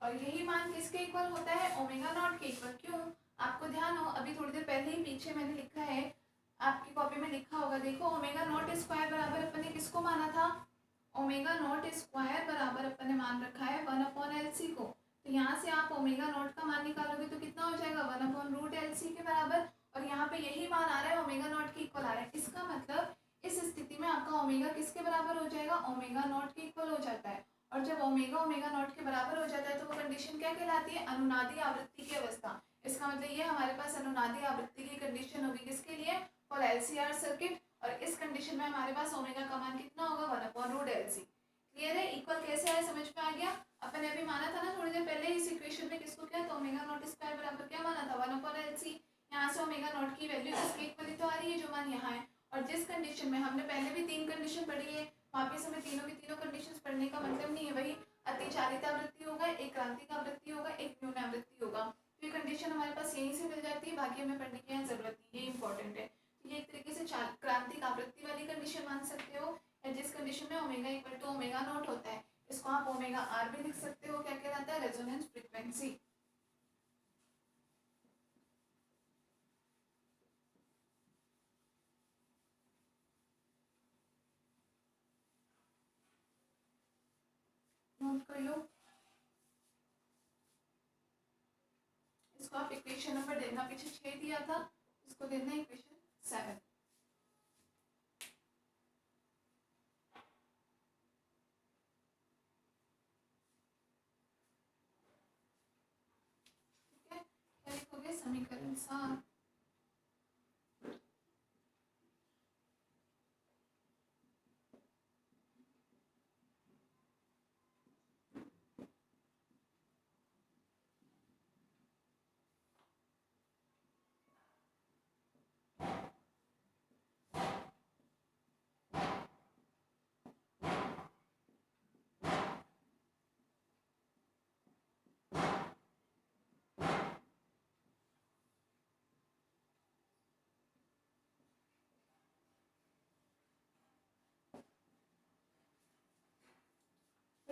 और यही मान किसके इक्वल होता है, ओमेगा नॉट के इक्वल। क्यों, आपको ध्यान हो अभी थोड़ी देर पहले ही पीछे मैंने लिखा है, आपकी कॉपी में लिखा होगा, देखो ओमेगा नॉट स्क्वायर बराबर अपन ने किसको माना था, ओमेगा नॉट स्क्वायर बराबर अपन ने मान रखा है 1 अपॉन एल सी को। तो यहाँ से आप ओमेगा नॉट का मान निकालोगे तो कितना हो जाएगा 1 अपॉन रूट एल सी के बराबर, और यहाँ पे यही मान आ रहा है ओमेगा नॉट के इक्वल आ रहा है। इसका मतलब इस स्थिति में आपका ओमेगा किसके बराबर हो जाएगा, ओमेगा नॉट के इक्वल हो जाता है। और जब ओमेगा ओमेगा नॉट के बराबर हो जाता है तो वो कंडीशन क्या कहलाती है, अनुनादी आवृत्ति की अवस्था। इसका मतलब ये हमारे पास अनुनादी आवृत्ति की कंडीशन होगी किसके लिए, फॉर एलसीआर सर्किट। और इस कंडीशन में हमारे पास ओमेगा का मान कितना होगा 1 अपॉन रूट एलसी। क्लियर है, इक्वल कैसे आया समझ में आ गया। अपन ने अभी माना था ना थोड़ी देर पहले इस इक्वेशन में किसको क्या, तो ओमेगा नॉट स्क्वायर बराबर क्या माना था 1 अपॉन एलसी। यहाँ से ओमेगा नॉट की वैल्यू इसके इक्वल ही तो आ रही है जो मान यहाँ है। और जिस कंडीशन में हमने पहले भी 3 कंडीशन पढ़ी है, वापिस हमें तीनों की तीनों कंडीशंस पढ़ने का मतलब नहीं है। वही अतिचालित आवृत्ति होगा, एक क्रांतिक आवृत्ति होगा, एक न्यून आवृत्ति होगा। तो ये कंडीशन हमारे पास यहीं से मिल जाती है, बाकी हमें पढ़ने की यहाँ जरूरत नहीं, ये इंपॉर्टेंट है। ये एक तरीके से क्रांतिक आवृत्ति वाली कंडीशन मान सकते हो, या जिस कंडीशन में omega equal to omega not होता है, इसको आप ओमेगा आर भी लिख सकते हो, क्या कहलाता है, रेजोनेंस फ्रीक्वेंसी। नोट कर लो, इसको आप इक्वेशन नंबर देना, पीछे 6 दिया था, इसको देना इक्वेशन 7। ठीक है, क्या लिखोगे, समीकरण 7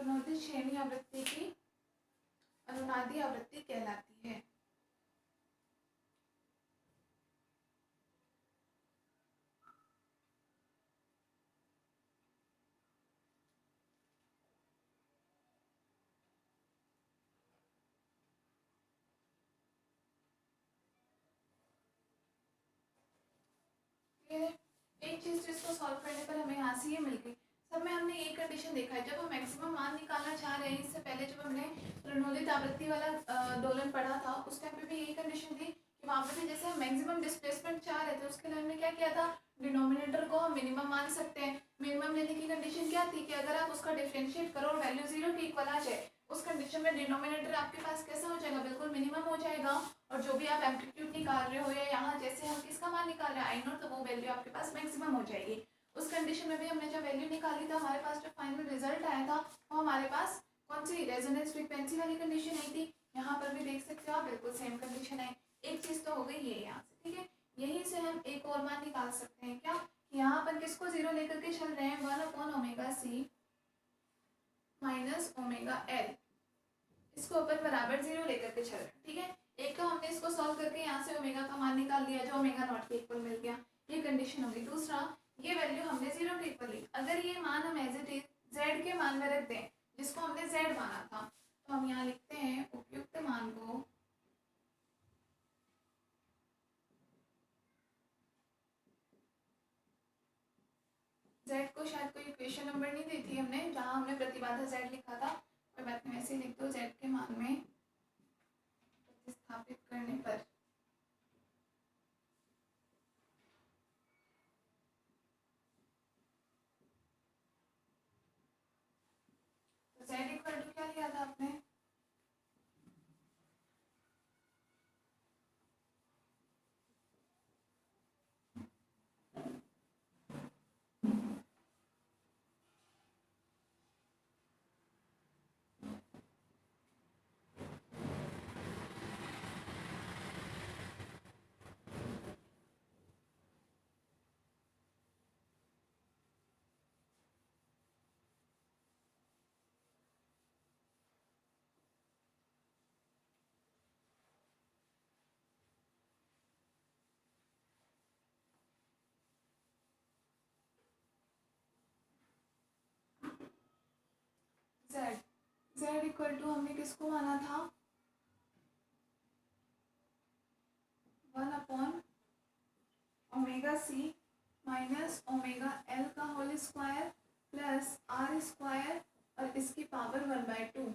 प्रणोदित श्रेणी आवृत्ति की अनुनादी आवृत्ति कहलाती है। एक चीज जिसको सॉल्व करने पर हमें यहाँ से ये मिल गई। सब में हमने ये कंडीशन देखा है, जब हम मैक्सिमम मान निकालना चाह रहे हैं, इससे पहले जब हमने प्रणोदित आवृत्ति वाला दोलन पढ़ा था उस टाइम पे भी यही कंडीशन थी कि वहाँ पे भी जैसे हम मैक्सिमम डिस्प्लेसमेंट चाह रहे थे उसके लिए हमने क्या किया था, डिनोमिनेटर को हम मिनिमम मान सकते हैं। मिनिमम लेने की कंडीशन क्या थी कि अगर आप उसका डिफ्रेंशिएट करो और वैल्यू 0 के इक्वल आ जाए, उस कंडीशन में डिनोमिनेटर आपके पास कैसा हो जाएगा, बिल्कुल मिनिमम हो जाएगा। और जो भी आप एम्पलीट्यूड निकाल रहे हो या यहाँ जैसे हम किसका मान निकाल रहे हैं आई नॉट, तो वो वैल्यू आपके पास मैक्सिमम हो जाएगी। उस कंडीशन में भी हमने जब वैल्यू निकाली था हमारे पास जो फाइनल रिजल्ट आया था वो हमारे पास कौन सी रेजोनेंस फ्रीक्वेंसी वाली कंडीशन आई थी। यहाँ पर भी देख सकते हो आप, बिल्कुल सेम कंडीशन है। एक चीज तो हो गई ये यहाँ से, ठीक है। यहीं से हम एक और मान निकाल सकते हैं क्या, यहाँ अपन किसको 0 लेकर के चल रहे हैं, 1/ωc माइनस ωL, इसको अपन बराबर 0 लेकर के चल रहे हैं, ठीक है। एक तो हमने इसको सॉल्व करके यहाँ से ओमेगा का मान निकाल लिया जो ओमेगा नॉट के इक्वल मिल गया, ये कंडीशन होगी। दूसरा, ये वैल्यू हमने 0 के इक्वल ली, अगर ये मान हम एज इट इज z के मान में रख दें जिसको हमने z माना था, तो हम यहाँ लिखते हैं उपयुक्त मान को z को शायद कोई इक्वेशन नंबर नहीं दी थी हमने, जहाँ हमने प्रतिबाधा z लिखा था, कोई बात नहीं वैसे ही लिख दो, z के मान में प्रतिस्थापित करने पर तो z इक्वल टू क्या लिया था आपने, z इक्वल टू हमने किसको माना था, 1/ωc माइनस ωL का whole square plus r square और इसकी पावर 1/2,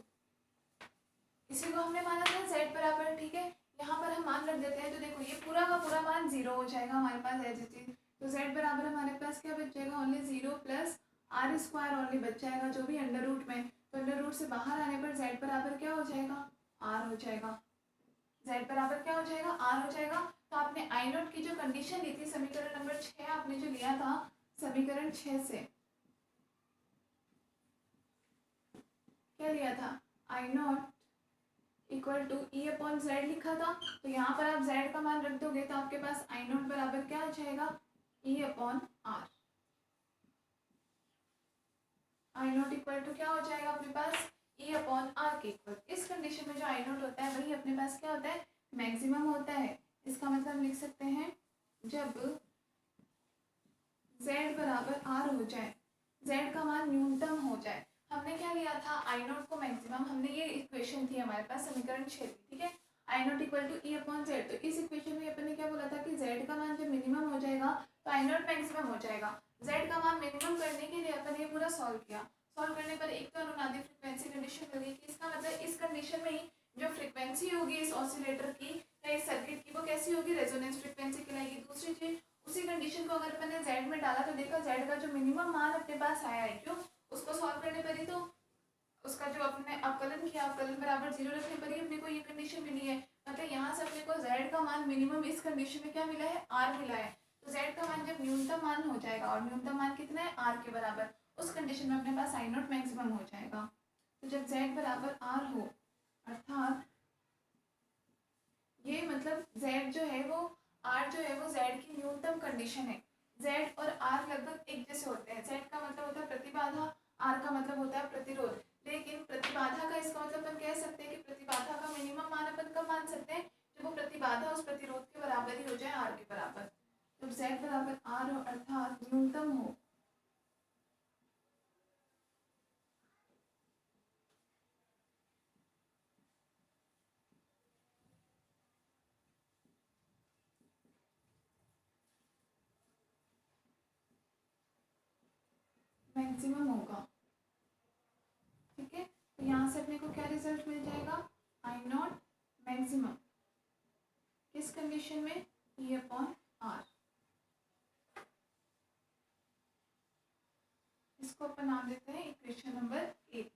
इसी को हमने माना था z बराबर, ठीक है। यहाँ पर हम मान रख देते हैं तो देखो ये पूरा का पूरा मान 0 हो जाएगा हमारे पास एज इट इज, तो z बराबर हमारे पास क्या बच जाएगा, only 0 plus r square only बच जाएगा जो भी अंडर रूट में, तो अंडर रूट से बाहर आने पर z बराबर क्या हो जाएगा, r हो जाएगा। z बराबर क्या हो जाएगा, r हो जाएगा। तो आपने आई नॉट की जो कंडीशन दी थी समीकरण नंबर 6 आपने जो लिया था, समीकरण 6 से क्या लिया था, आई नॉट इक्वल टू E/Z लिखा था, तो यहाँ पर आप z का मान रख दोगे तो आपके पास आई नॉट बराबर क्या आ जाएगा, E/R। I not equal to क्या हो जाएगा अपने पास, E/R के इक्वल। इस कंडीशन में जो आई नॉट होता है वही अपने पास क्या होता है, मैक्सिमम होता है। इसका मतलब लिख सकते हैं जब z बराबर r हो जाए, z का मान न्यूनतम हो जाए, हमने क्या लिया था आई नॉट को मैक्सिमम, हमने ये इक्वेशन थी हमारे पास समीकरण 6, ठीक है। आई नॉट इक्वल टू E/Z, तो इस इक्वेशन में अपन ने क्या बोला था कि z का मान जब मिनिमम हो जाएगा तो आई नॉट मैक्सिमम हो जाएगा। z का मान मिनिमम करने के लिए अपन ये पूरा सॉल्व किया, सॉल्व करने पर एक तो अनुनादी फ्रीक्वेंसी कंडीशन मिल गई कि इसका मतलब इस कंडीशन में ही जो फ्रीक्वेंसी होगी इस ऑसिलेटर की या इस सर्किट की वो कैसी होगी, रेजोनेंस फ्रीक्वेंसी कहलाएगी। दूसरी चीज, उसी कंडीशन को अगर अपन ने z में डाला तो देखा z का जो मिनिमम मान अपने पास आया है, क्यों, उसको सॉल्व करने पर ही तो उसका जो अपने अवकलन किया, अवकलन बराबर 0 रखने पर ही अपने को ये कंडीशन मिली है। मतलब यहाँ से अपने को z का मान मिनिमम इस कंडीशन में क्या मिला है, r मिला है। तो z का मान जब न्यूनतम मान हो जाएगा और न्यूनतम मान कितना है, r के बराबर, उस कंडीशन में अपने पास आई नॉट मैक्सिमम हो जाएगा। तो जब z बराबर r हो, अर्थात ये मतलब z जो है वो r जो है वो z की न्यूनतम कंडीशन है। z और r लगभग एक जैसे होते हैं, z का मतलब होता है प्रतिबाधा, r का मतलब होता है प्रतिरोध, लेकिन प्रतिबाधा का इसका मतलब अपन कह सकते हैं कि प्रतिबाधा का मिनिमम मान अपन कब मान सकते हैं, जब वो प्रतिबाधा उस प्रतिरोध के बराबर ही हो जाए, आर के बराबर। जब Z बराबर आर हो अर्थात न्यूनतम हो, मैक्सिमम होगा। ठीक है, तो यहाँ से अपने को क्या रिजल्ट मिल जाएगा, आई नॉट मैक्सिमम किस कंडीशन में, ई अपॉन आर। इसको अपन नाम देते हैं इक्वेशन नंबर 8।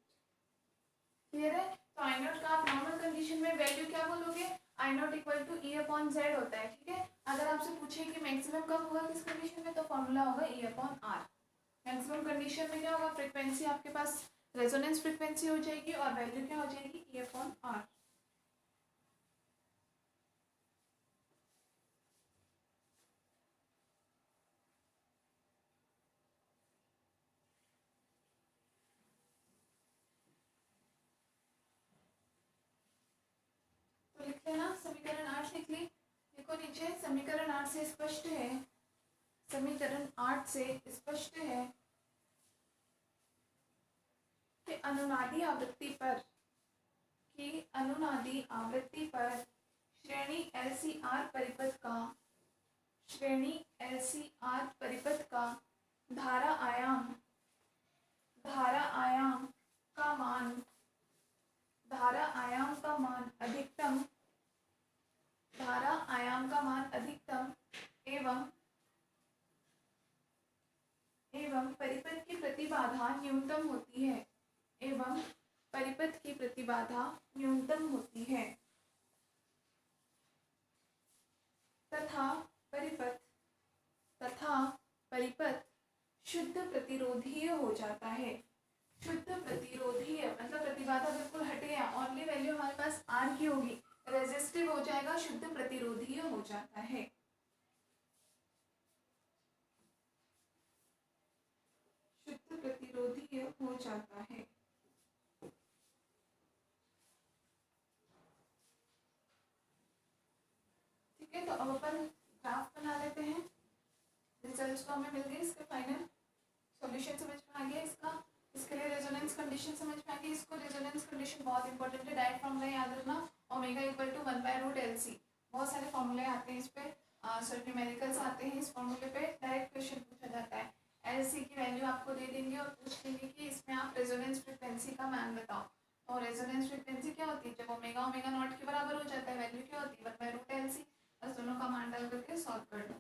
क्लियर है। तो आई नॉट का आप नॉर्मल कंडीशन में वैल्यू क्या बोलोगे, I not equal to E upon Z होता है। ठीक है, अगर आपसे पूछे कि मैक्सिमम कब होगा किस कंडीशन में, तो फॉर्मूला होगा E upon R. Maximum condition में क्या होगा, फ्रीक्वेंसी आपके पास रेजोनेंस फ्रीक्वेंसी हो जाएगी और वैल्यू क्या हो जाएगी, ई अपॉन आर। तो लिख लेना, समीकरण 8 लिख ली। देखो नीचे समीकरण 8 से स्पष्ट है, समीकरण 8 से स्पष्ट है कि अनुनादी आवृत्ति पर श्रेणी LCR परिपथ का धारा आयाम अधिकतम एवं परिपथ की प्रतिबाधा न्यूनतम होती है तथा परिपथ शुद्ध प्रतिरोधीय हो जाता है। शुद्ध प्रतिरोधीय मतलब प्रतिबाधा बिल्कुल हट गया, ओनली वैल्यू हमारे पास आर की होगी, रेजिस्टिव हो जाएगा, शुद्ध प्रतिरोधीय हो जाता है। शुद्ध प्रतिरोधीय हो जाता है। ठीक है, तो अब अपन ग्राफ बना लेते हैं। रिजल्ट्स तो हमें मिल गए, इसके फाइनल सॉल्यूशन समझ में आ गया इसका। इसके लिए रेजोनेंस कंडीशन समझ में आ गई। इसको रेजोनेंस कंडीशन बहुत इंपॉर्टेंट है, डायरेक्ट फॉर्मूला याद रखना, ओमेगा इक्वल टू 1/√LC। बहुत सारे फॉर्मूले आते हैं इस पे, न्यूमेरिकल्स आते हैं इस फॉर्मूले पे, डायरेक्ट क्वेश्चन पूछा जाता है। LC की वैल्यू आपको दे देंगे और पूछ लेंगे कि इसमें आप रेजोनेंस फ्रीक्वेंसी का मान बताओ। और रेजोनेंस फ्रीक्वेंसी क्या होती है, जब ओमेगा नॉट के बराबर हो जाता है, वैल्यू क्या होती है 1/√LC। बस दोनों का मान डाल करके सॉल्व कर दो।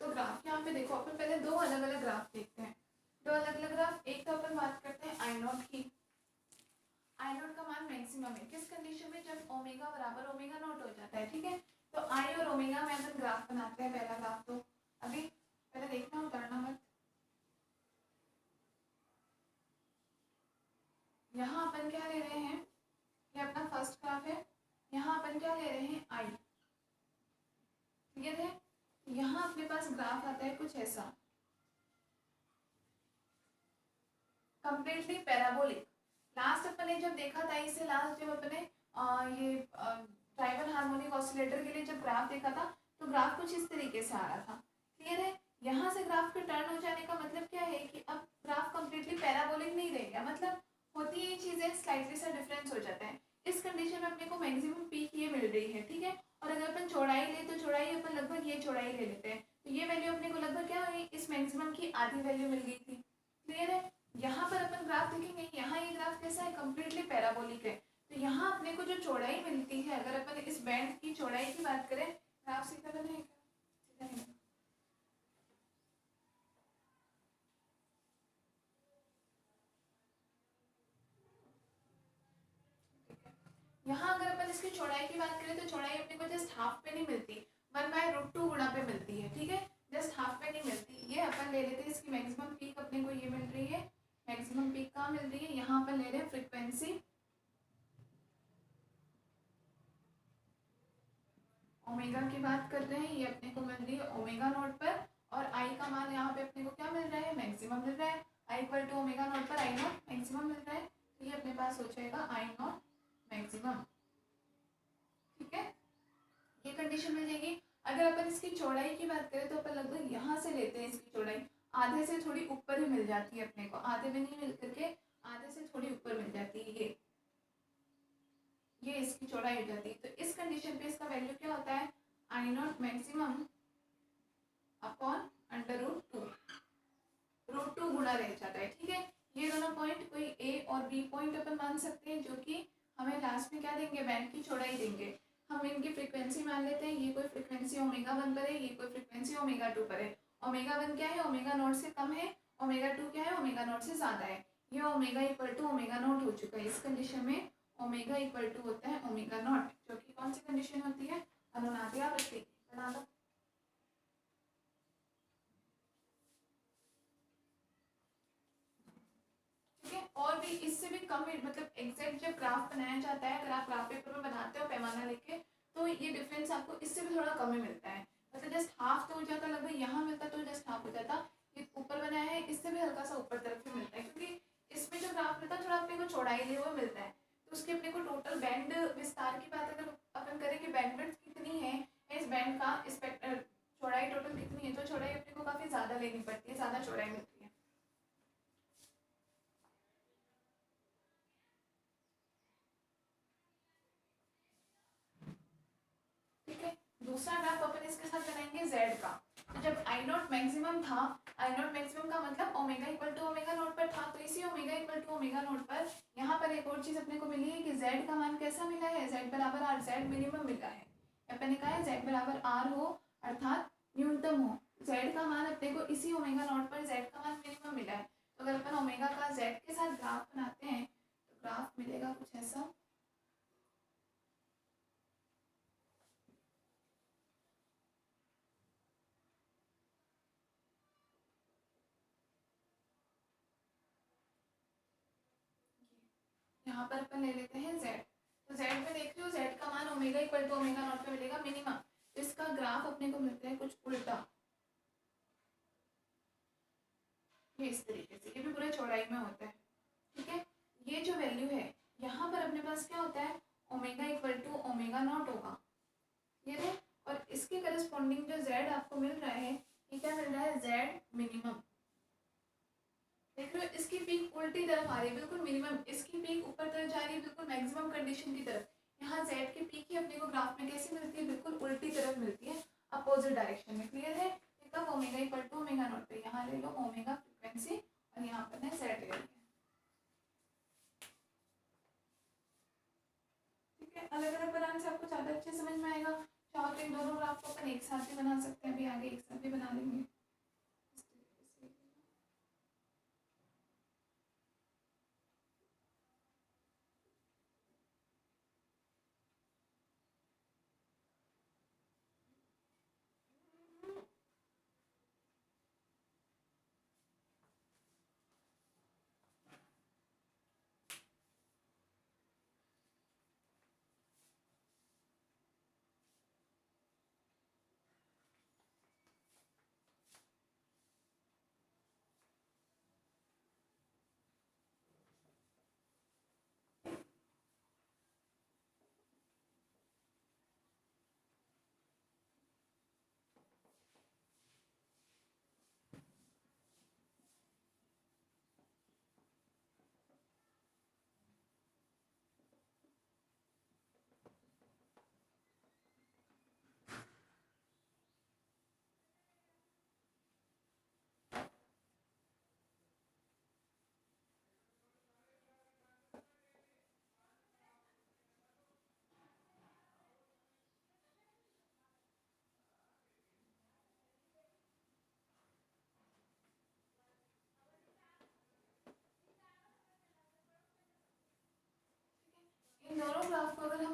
तो ग्राफ यहाँ पे देखो, अपन पहले दो अलग अलग ग्राफ देखते हैं। दो अलग अलग ग्राफ, एक तो अपन बात करते हैं आई नॉट की। आई नॉट का मान मैक्सिमम है किस कंडीशन में, जब ओमेगा बराबर ओमेगा नॉट हो जाता है। ठीक है, तो आई और ओमेगा में अपन ग्राफ बनाते हैं। पहला ग्राफ तो अभी पहले देखना, उतारना मत। यहाँ अपन क्या ले रहे हैं, ये अपना फर्स्ट ग्राफ है। यहाँ अपन क्या ले रहे हैं, आई। क्लियर है। यहाँ अपने पास ग्राफ आता है कुछ ऐसा, कंप्लीटली पैराबोलिक। लास्ट अपन ने जब देखा था, इससे लास्ट जब अपने ये ट्राइबल हार्मोनिक ऑसिलेटर के लिए जब ग्राफ देखा था, तो ग्राफ कुछ इस तरीके से आ रहा था। क्लियर है। यहाँ से ग्राफ पे टर्न हो जाने का मतलब क्या है कि अब ग्राफ कंप्लीटली पैराबोलिक नहीं रहेगा, मतलब होती है चीजें स्लाइटली सा डिफरेंस हो जाता है। इस कंडीशन में अपने को मैक्सिमम पीक ये मिल रही है। ठीक है, और अगर अपन चौड़ाई ले तो चौड़ाई अपन लगभग ये चौड़ाई ले लेते हैं, तो ये वैल्यू अपने को लगभग क्या हुई, इस मैक्सिमम की आधी वैल्यू मिल गई थी। क्लियर है। यहाँ पर अपन ग्राफ देखेंगे, यहाँ ये ग्राफ कैसा है, कम्प्लीटली पैराबोलिक है। तो यहाँ अपने को जो चौड़ाई मिलती है, अगर अपन इस बैंड की चौड़ाई की बात करें, ग्राफ सीधा बना है क्या? सीधा नहीं बना। यहाँ अगर अपन इसकी चौड़ाई की बात करें तो चौड़ाई अपने को जस्ट हाफ पे नहीं मिलती, 1/√2 गुणा पे मिलती है, ठीक है, जस्ट हाफ पे नहीं मिलती। ये अपन ले लेते हैं इसकी मैक्सिमम पीक अपने को ये मिल रही है, मैक्सिमम पीक कहाँ मिल रही है, यहाँ अपन ले रहे हैं फ्रीक्वेंसी ओमेगा की बात कर रहे हैं, ये अपने को मिल रही है ओमेगा नॉट पर, और आई का मान यहाँ पे अपने को क्या मिल रहा है, मैक्सिमम मिल रहा है, आई इक्वल टू ओमेगा नॉट पर आई नॉट मैक्सिमम मिल रहा है, तो ये अपने पास हो जाएगा आई नॉट मैक्सिमम, ठीक है, ये कंडीशन मिल जाएगी। अगर अपन इसकी चौड़ाई की बात करें तो अपन लगभग यहाँ से लेते हैं इसकी चौड़ाई, आधे से थोड़ी ऊपर ही मिल जाती है अपने को, आधे में नहीं मिल करके आधे से थोड़ी ऊपर मिल जाती है, ये इसकी चौड़ाई हो जाती है। तो इस कंडीशन पे इसका वैल्यू क्या होता है, आई नॉट मैक्सिमम अपॉन √2, √2 गुणा रह जाता है, ठीक है। ये दोनों पॉइंट कोई ए और बी पॉइंट अपन मान सकते हैं, जो कि हमें लास्ट में क्या देंगे, बैंड की चौड़ाई देंगे। हम इनकी फ्रीक्वेंसी मान लेते हैं, ये कोई फ्रीक्वेंसी ओमेगा 1 पर है, ये कोई फ्रीक्वेंसी ओमेगा 2 पर है। ओमेगा 1 क्या है, ओमेगा नॉट से कम है, ओमेगा 2 क्या है, ओमेगा नॉट से ज़्यादा है। ये omega equal to omega not हो चुका है, इस कंडीशन में ओमेगा इक्वल टू होता है ओमेगा नॉट, जो कि कौन सी कंडीशन होती है, अनुनादी आवृत्ति, बना लो। ठीक है, और भी इससे भी कम मतलब एग्जैक्ट जब ग्राफ बनाया जाता है, अगर आप ग्राफ पेपर में बनाते हो पैमाना लेके, तो ये डिफरेंस आपको इससे भी थोड़ा कम ही मिलता है, मतलब जस्ट हाफ तो हो जाता, लगभग यहाँ मिलता तो जस्ट हाफ हो जाता। ये ऊपर बनाया है, इससे भी हल्का सा ऊपर तरफ भी मिलता है, क्योंकि इसमें जो ग्राफ मिलता है थोड़ा अपने को चौड़ाई लिए हुए मिलता है, तो उसके अपने को टोटल बैंड विस्तार की बात अगर अपन करें कि बैंडविड्थ कितनी है इस बैंड का, चौड़ाई टोटल कितनी है, तो चौड़ाई अपने को काफ़ी ज़्यादा लेनी पड़ती है, ज़्यादा चौड़ाई मिलती है। ठीक है, दूसरा ग्राफ अपन इसके साथ बनाएंगे z का। तो जब आई नॉट मैक्सिमम था, आई नॉट मैक्सिमम का मतलब omega equal to omega not पर था, तो इसी omega equal to omega not पर यहाँ पर एक और चीज अपने को मिली है कि z का मान कैसा मिला है, z बराबर r, z मिनिमम मिला है, अपन ने कहा है z बराबर r हो अर्थात न्यूनतम हो, z का मान अपने को इसी ओमेगा नॉट पर z का मान मिनिमम मिला है। तो अगर अपन ओमेगा का z के साथ ग्राफ बनाते हैं तो ग्राफ मिलेगा कुछ ऐसा, यहाँ पर अपन ले लेते हैं z, तो z में देख रहे हो z का मान omega equal to omega not पे मिलेगा मिनिमम, तो इसका ग्राफ अपने को मिलता है कुछ उल्टा, ये इस तरीके से, ये भी पूरे चौड़ाई में होता है, ठीक है। ये जो वैल्यू है यहाँ पर अपने पास क्या होता है, omega equal to omega not होगा, ये है, और इसके करस्पॉन्डिंग जो z आपको मिल रहा है, ये क्या मिल रहा है, z मिनिमम, देख रहे हो इसकी पीक उल्टी तरफ आ रही है, बिल्कुल मिनिमम, इसकी पीक ऊपर तरफ जा रही है बिल्कुल मैक्सिमम कंडीशन की तरफ। यहाँ z की पीक ही अपने को ग्राफ में कैसे मिलती है, बिल्कुल उल्टी तरफ मिलती है, अपोजिट डायरेक्शन में, क्लियर है। कब omega equal to omega not पे, यहाँ ले लो ओमेगा फ्रीक्वेंसी और यहाँ पर है z ले लिया, ठीक है। अलग अलग बनाने से आपको ज़्यादा अच्छे समझ में आएगा, चाहो तो इन दोनों ग्राफ को अपन एक साथ भी बना सकते हैं, अभी आगे एक साथ भी बना लेंगे।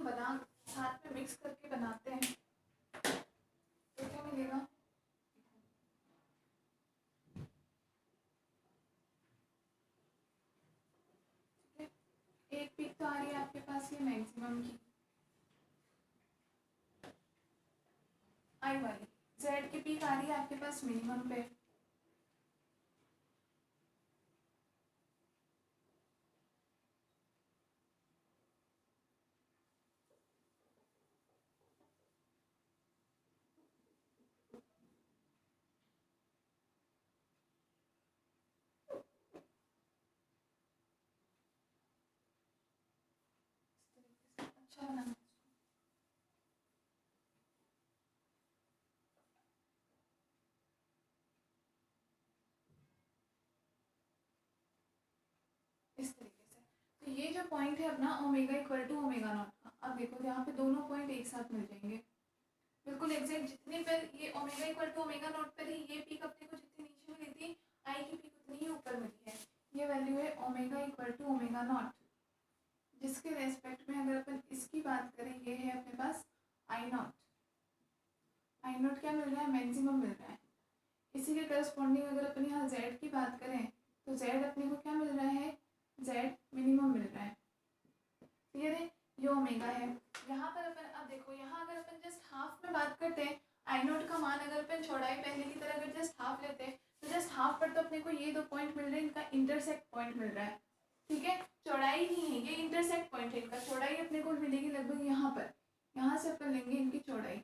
बना साथ में मिक्स करके बनाते हैं तो क्या मिलेगा, ठीक है। एक पीक तो आ रही है आपके पास ये मैक्सिमम की आई वाली, जेड की पीक आ रही है आपके पास मिनिमम पे, अच्छा बनाना है। इस तरीके से तो ये जो पॉइंट है अपना omega equal to omega not का, अब देखो यहाँ पे दोनों पॉइंट एक साथ मिल जाएंगे बिल्कुल एग्जैक्ट, जितने पर ये omega equal to omega not पर ही ये पीक अपने को जितनी नीचे मिली थी आई की पीक उतनी ही ऊपर मिली है। ये वैल्यू है omega equal to omega not, जिसके रेस्पेक्ट में अगर अपन इसकी बात करें ये है अपने पास आई नॉट। आई नॉट क्या मिल रहा है, मैक्सिमम मिल रहा है। इसी के करस्पॉन्डिंग अगर अपन यहाँ जेड की बात करें तो जेड अपने को क्या मिल रहा है, जेड मिनिमम मिल रहा है। क्लियर है, ये ओमेगा है। यहाँ पर अपन अब देखो यहाँ अगर अपन जस्ट हाफ में बात करते हैं, आई नोट का मान अगर अपन चौड़ाई पहले की तरह अगर जस्ट हाफ लेते हैं तो जस्ट हाफ पर तो अपने को ये दो पॉइंट मिल रहे हैं, इनका इंटरसेक्ट पॉइंट मिल रहा है, ठीक है। चौड़ाई नहीं है, ये इंटरसेक्ट पॉइंट है इनका, चौड़ाई अपने को मिलेगी लगभग यहाँ पर, यहाँ से अपन लेंगे इनकी चौड़ाई,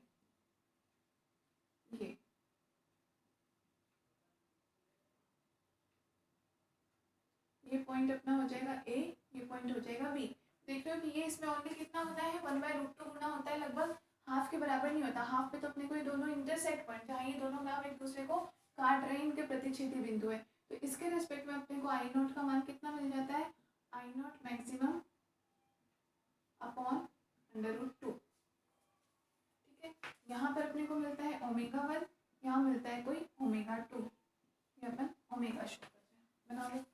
ये पॉइंट अपना हो जाएगा ए, ये पॉइंट हो जाएगा बी। देख रहे हो कि ये इसमें ओनली कितना होता है 1/√2 गुना होता है, लगभग हाफ के बराबर नहीं होता। हाफ पे तो अपने को ये दोनों इंटरसेक्ट पॉइंट जहाँ ये दोनों ग्राफ एक दूसरे को काट रहे हैं इनके प्रतिच्छेदी बिंदु है, तो इसके रिस्पेक्ट में अपने को आई नोट का मान कितना मिल जाता है, आई नोट मैक्सिमम अपॉन √2, ठीक है। यहाँ पर अपने को मिलता है ओमेगा 1, यहाँ मिलता है कोई ओमेगा 2, ये अपन ओमेगा शो करते हैं, बना लो।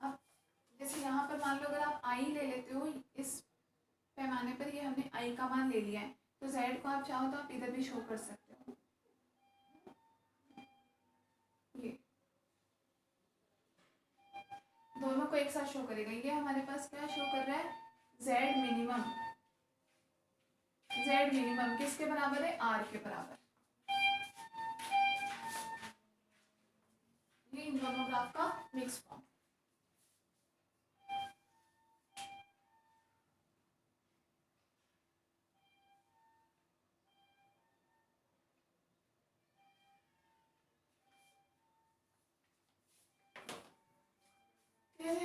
अब जैसे यहाँ पर मान लो अगर आप आई ले लेते हो, इस पैमाने पर ये हमने आई का मान ले लिया है, तो जेड को आप चाहो तो आप इधर भी शो कर सकते हो, ये दोनों को एक साथ शो करेगा। ये हमारे पास क्या शो कर रहा है, जेड मिनिमम, जेड मिनिमम किसके बराबर है, आर के बराबर। ये इन दोनों ग्राफ का मिक्स फॉर्म।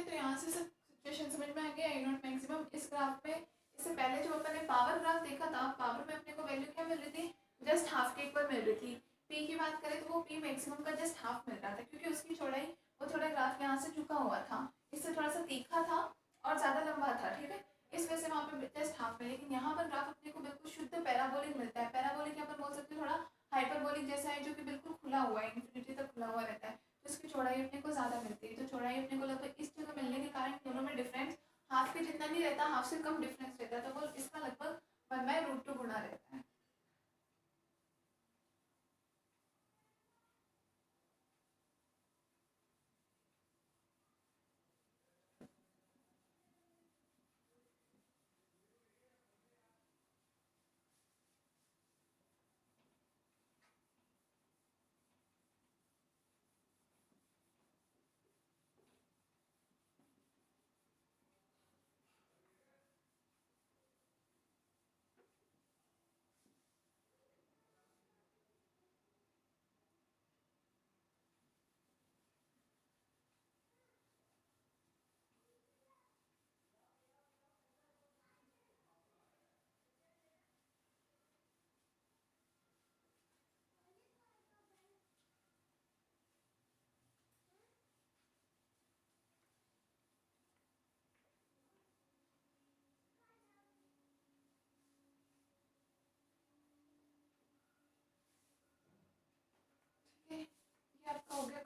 तो यहाँ से सब सिचुएशन समझ में आ गया। आई नॉट मैक्सिमम इस ग्राफ में, इससे पहले जो अपन ने पावर ग्राफ देखा था, पावर में अपने को वैल्यू क्या मिल रही थी, जस्ट हाफ के इक्वल मिल रही थी। पी की बात करें तो वो पी मैक्सिमम का जस्ट हाफ मिल रहा था, क्योंकि उसकी चौड़ाई वो थोड़ा ग्राफ यहाँ से झुका हुआ था, इससे थोड़ा सा तीखा था और ज़्यादा लंबा था, ठीक है। इस वजह से वहाँ पे जस्ट हाफ में, लेकिन यहाँ पर ग्राफ अपने को बिल्कुल शुद्ध पैराबोलिक मिलता है। पैराबोलिक अपन बोल सकते हैं थोड़ा हाइपरबोलिक जैसा है, जो कि बिल्कुल खुला हुआ है, इन्फिनिटी तक खुला हुआ रहता है, तो इसकी चौड़ाई अपने को ज़्यादा मिलती है। तो चौड़ाई अपने को लगभग इस जगह मिलने के कारण दोनों में डिफरेंस हाफ के जितना नहीं रहता, हाफ से कम डिफरेंस रहता है, तो वो इसका लगभग 1/√2 गुना रहता है।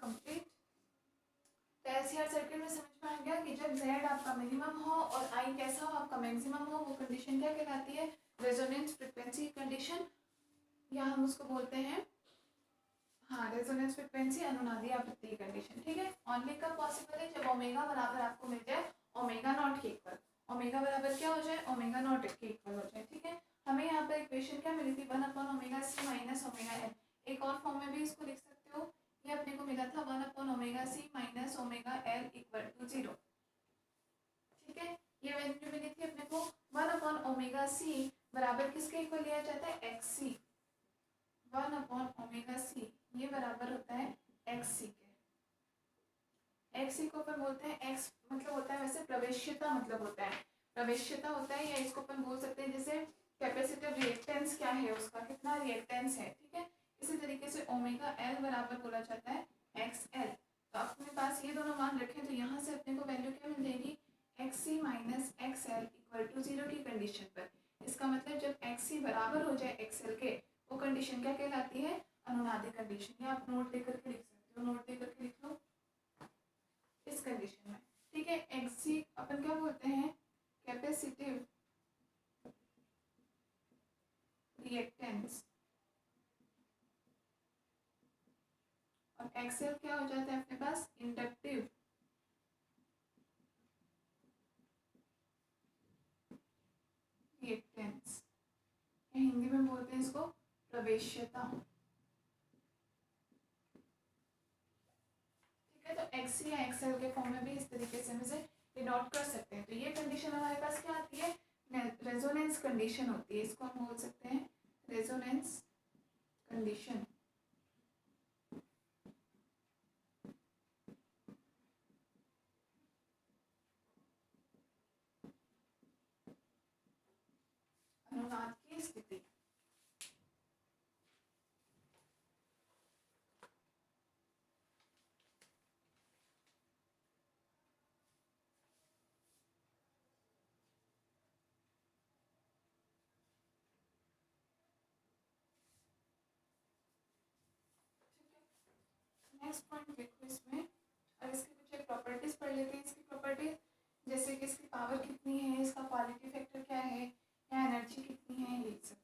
कंप्लीट। तो LCR सर्किट में समझ में आ गया कि जब Z आपका मिनिमम हो और I कैसा हो आपका मैक्सिमम हो, वो कंडीशन क्या कहलाती है? रेजोनेंस फ्रीक्वेंसी कंडीशन, या हम उसको बोलते हैं रेजोनेंस फ्रीक्वेंसी अनुनादी आवृत्ति कंडीशन। ठीक है, ओनली कब पॉसिबल है? जब ओमेगा बराबर आपको मिल जाए ओमेगा नॉट के इक्वल। ओमेगा बराबर क्या हो जाए? ओमेगा नॉट के इक्वल हो जाए। ठीक है, हमें यहाँ पर इक्वेशन क्या मिली थी? 1/ओमेगा c माइनस ओमेगा एल। एक और फॉर्म में भी इसको लिख सकते हो, ये अपने को मिला था 1/ओमेगा c minus omega L equal to 0। ठीक है, ये वैल्यू मिली थी अपने को 1/ओमेगा c बराबर किसके इक्वल लिया जाता है? xc। 1/ओमेगा c ये बराबर होता है xc के। xc को अपन बोलते हैं, x मतलब होता है वैसे प्रवेश्यता, मतलब होता है प्रवेश्यता होता है, या इसको अपन बोल सकते हैं जैसे कैपेसिटिव रिएक्टेंस क्या है उसका, कितना रिएक्टेंस है। ठीक है, इसी तरीके से ओमेगा एल बराबर बोला जाता है XL। तो अपने पास ये दोनों मान रखें तो यहाँ से अपने को वैल्यू क्या मिल जाएगी? XC minus XL equal to 0 की कंडीशन पर। इसका मतलब जब XC बराबर हो जाए XL के, वो कंडीशन क्या कहलाती है? अनुनादी कंडीशन। या आप नोट लेकर के लिख सकते हो, नोट लेकर के लिख लो इस कंडीशन में। ठीक है, XC अपन क्या बोलते हैं? कैपेसिटिव रिएक्टेंस, और XL क्या हो जाता है अपने पास? इंडक्टिव रिएक्टेंस, हिंदी में बोलते हैं इसको प्रवेश्यता। ठीक है, तो XC या XL के फॉर्म में भी इस तरीके से हम इसे डिनोट कर सकते हैं। तो ये कंडीशन हमारे पास क्या आती है? रेजोनेंस कंडीशन होती है, इसको हम बोल सकते हैं रेजोनेंस कंडीशन। अनुनाद की स्थिति। नेक्स्ट पॉइंट देखो इसमें, अब इसकी कुछ एक प्रॉपर्टीज पढ़ लेते हैं। इसकी प्रॉपर्टीज जैसे कि इसकी पावर कितनी है, इसका क्वालिटी फैक्टर क्या है, या एनर्जी कितनी है, ये सब।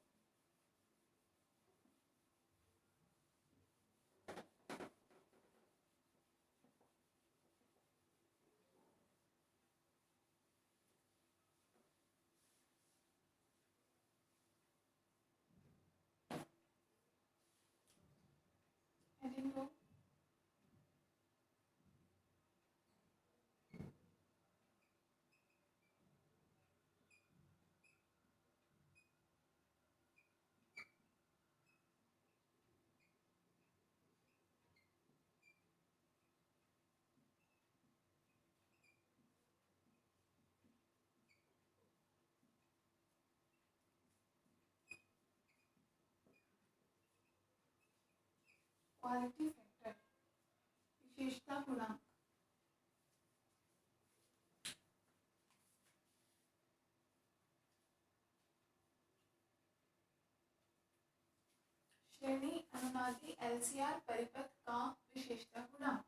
हेडिंग लो, क्वालिटी फैक्टर, विशेषता गुणांक। श्रेणी अनुनादी LCR परिपथ का विशेषता गुणांक।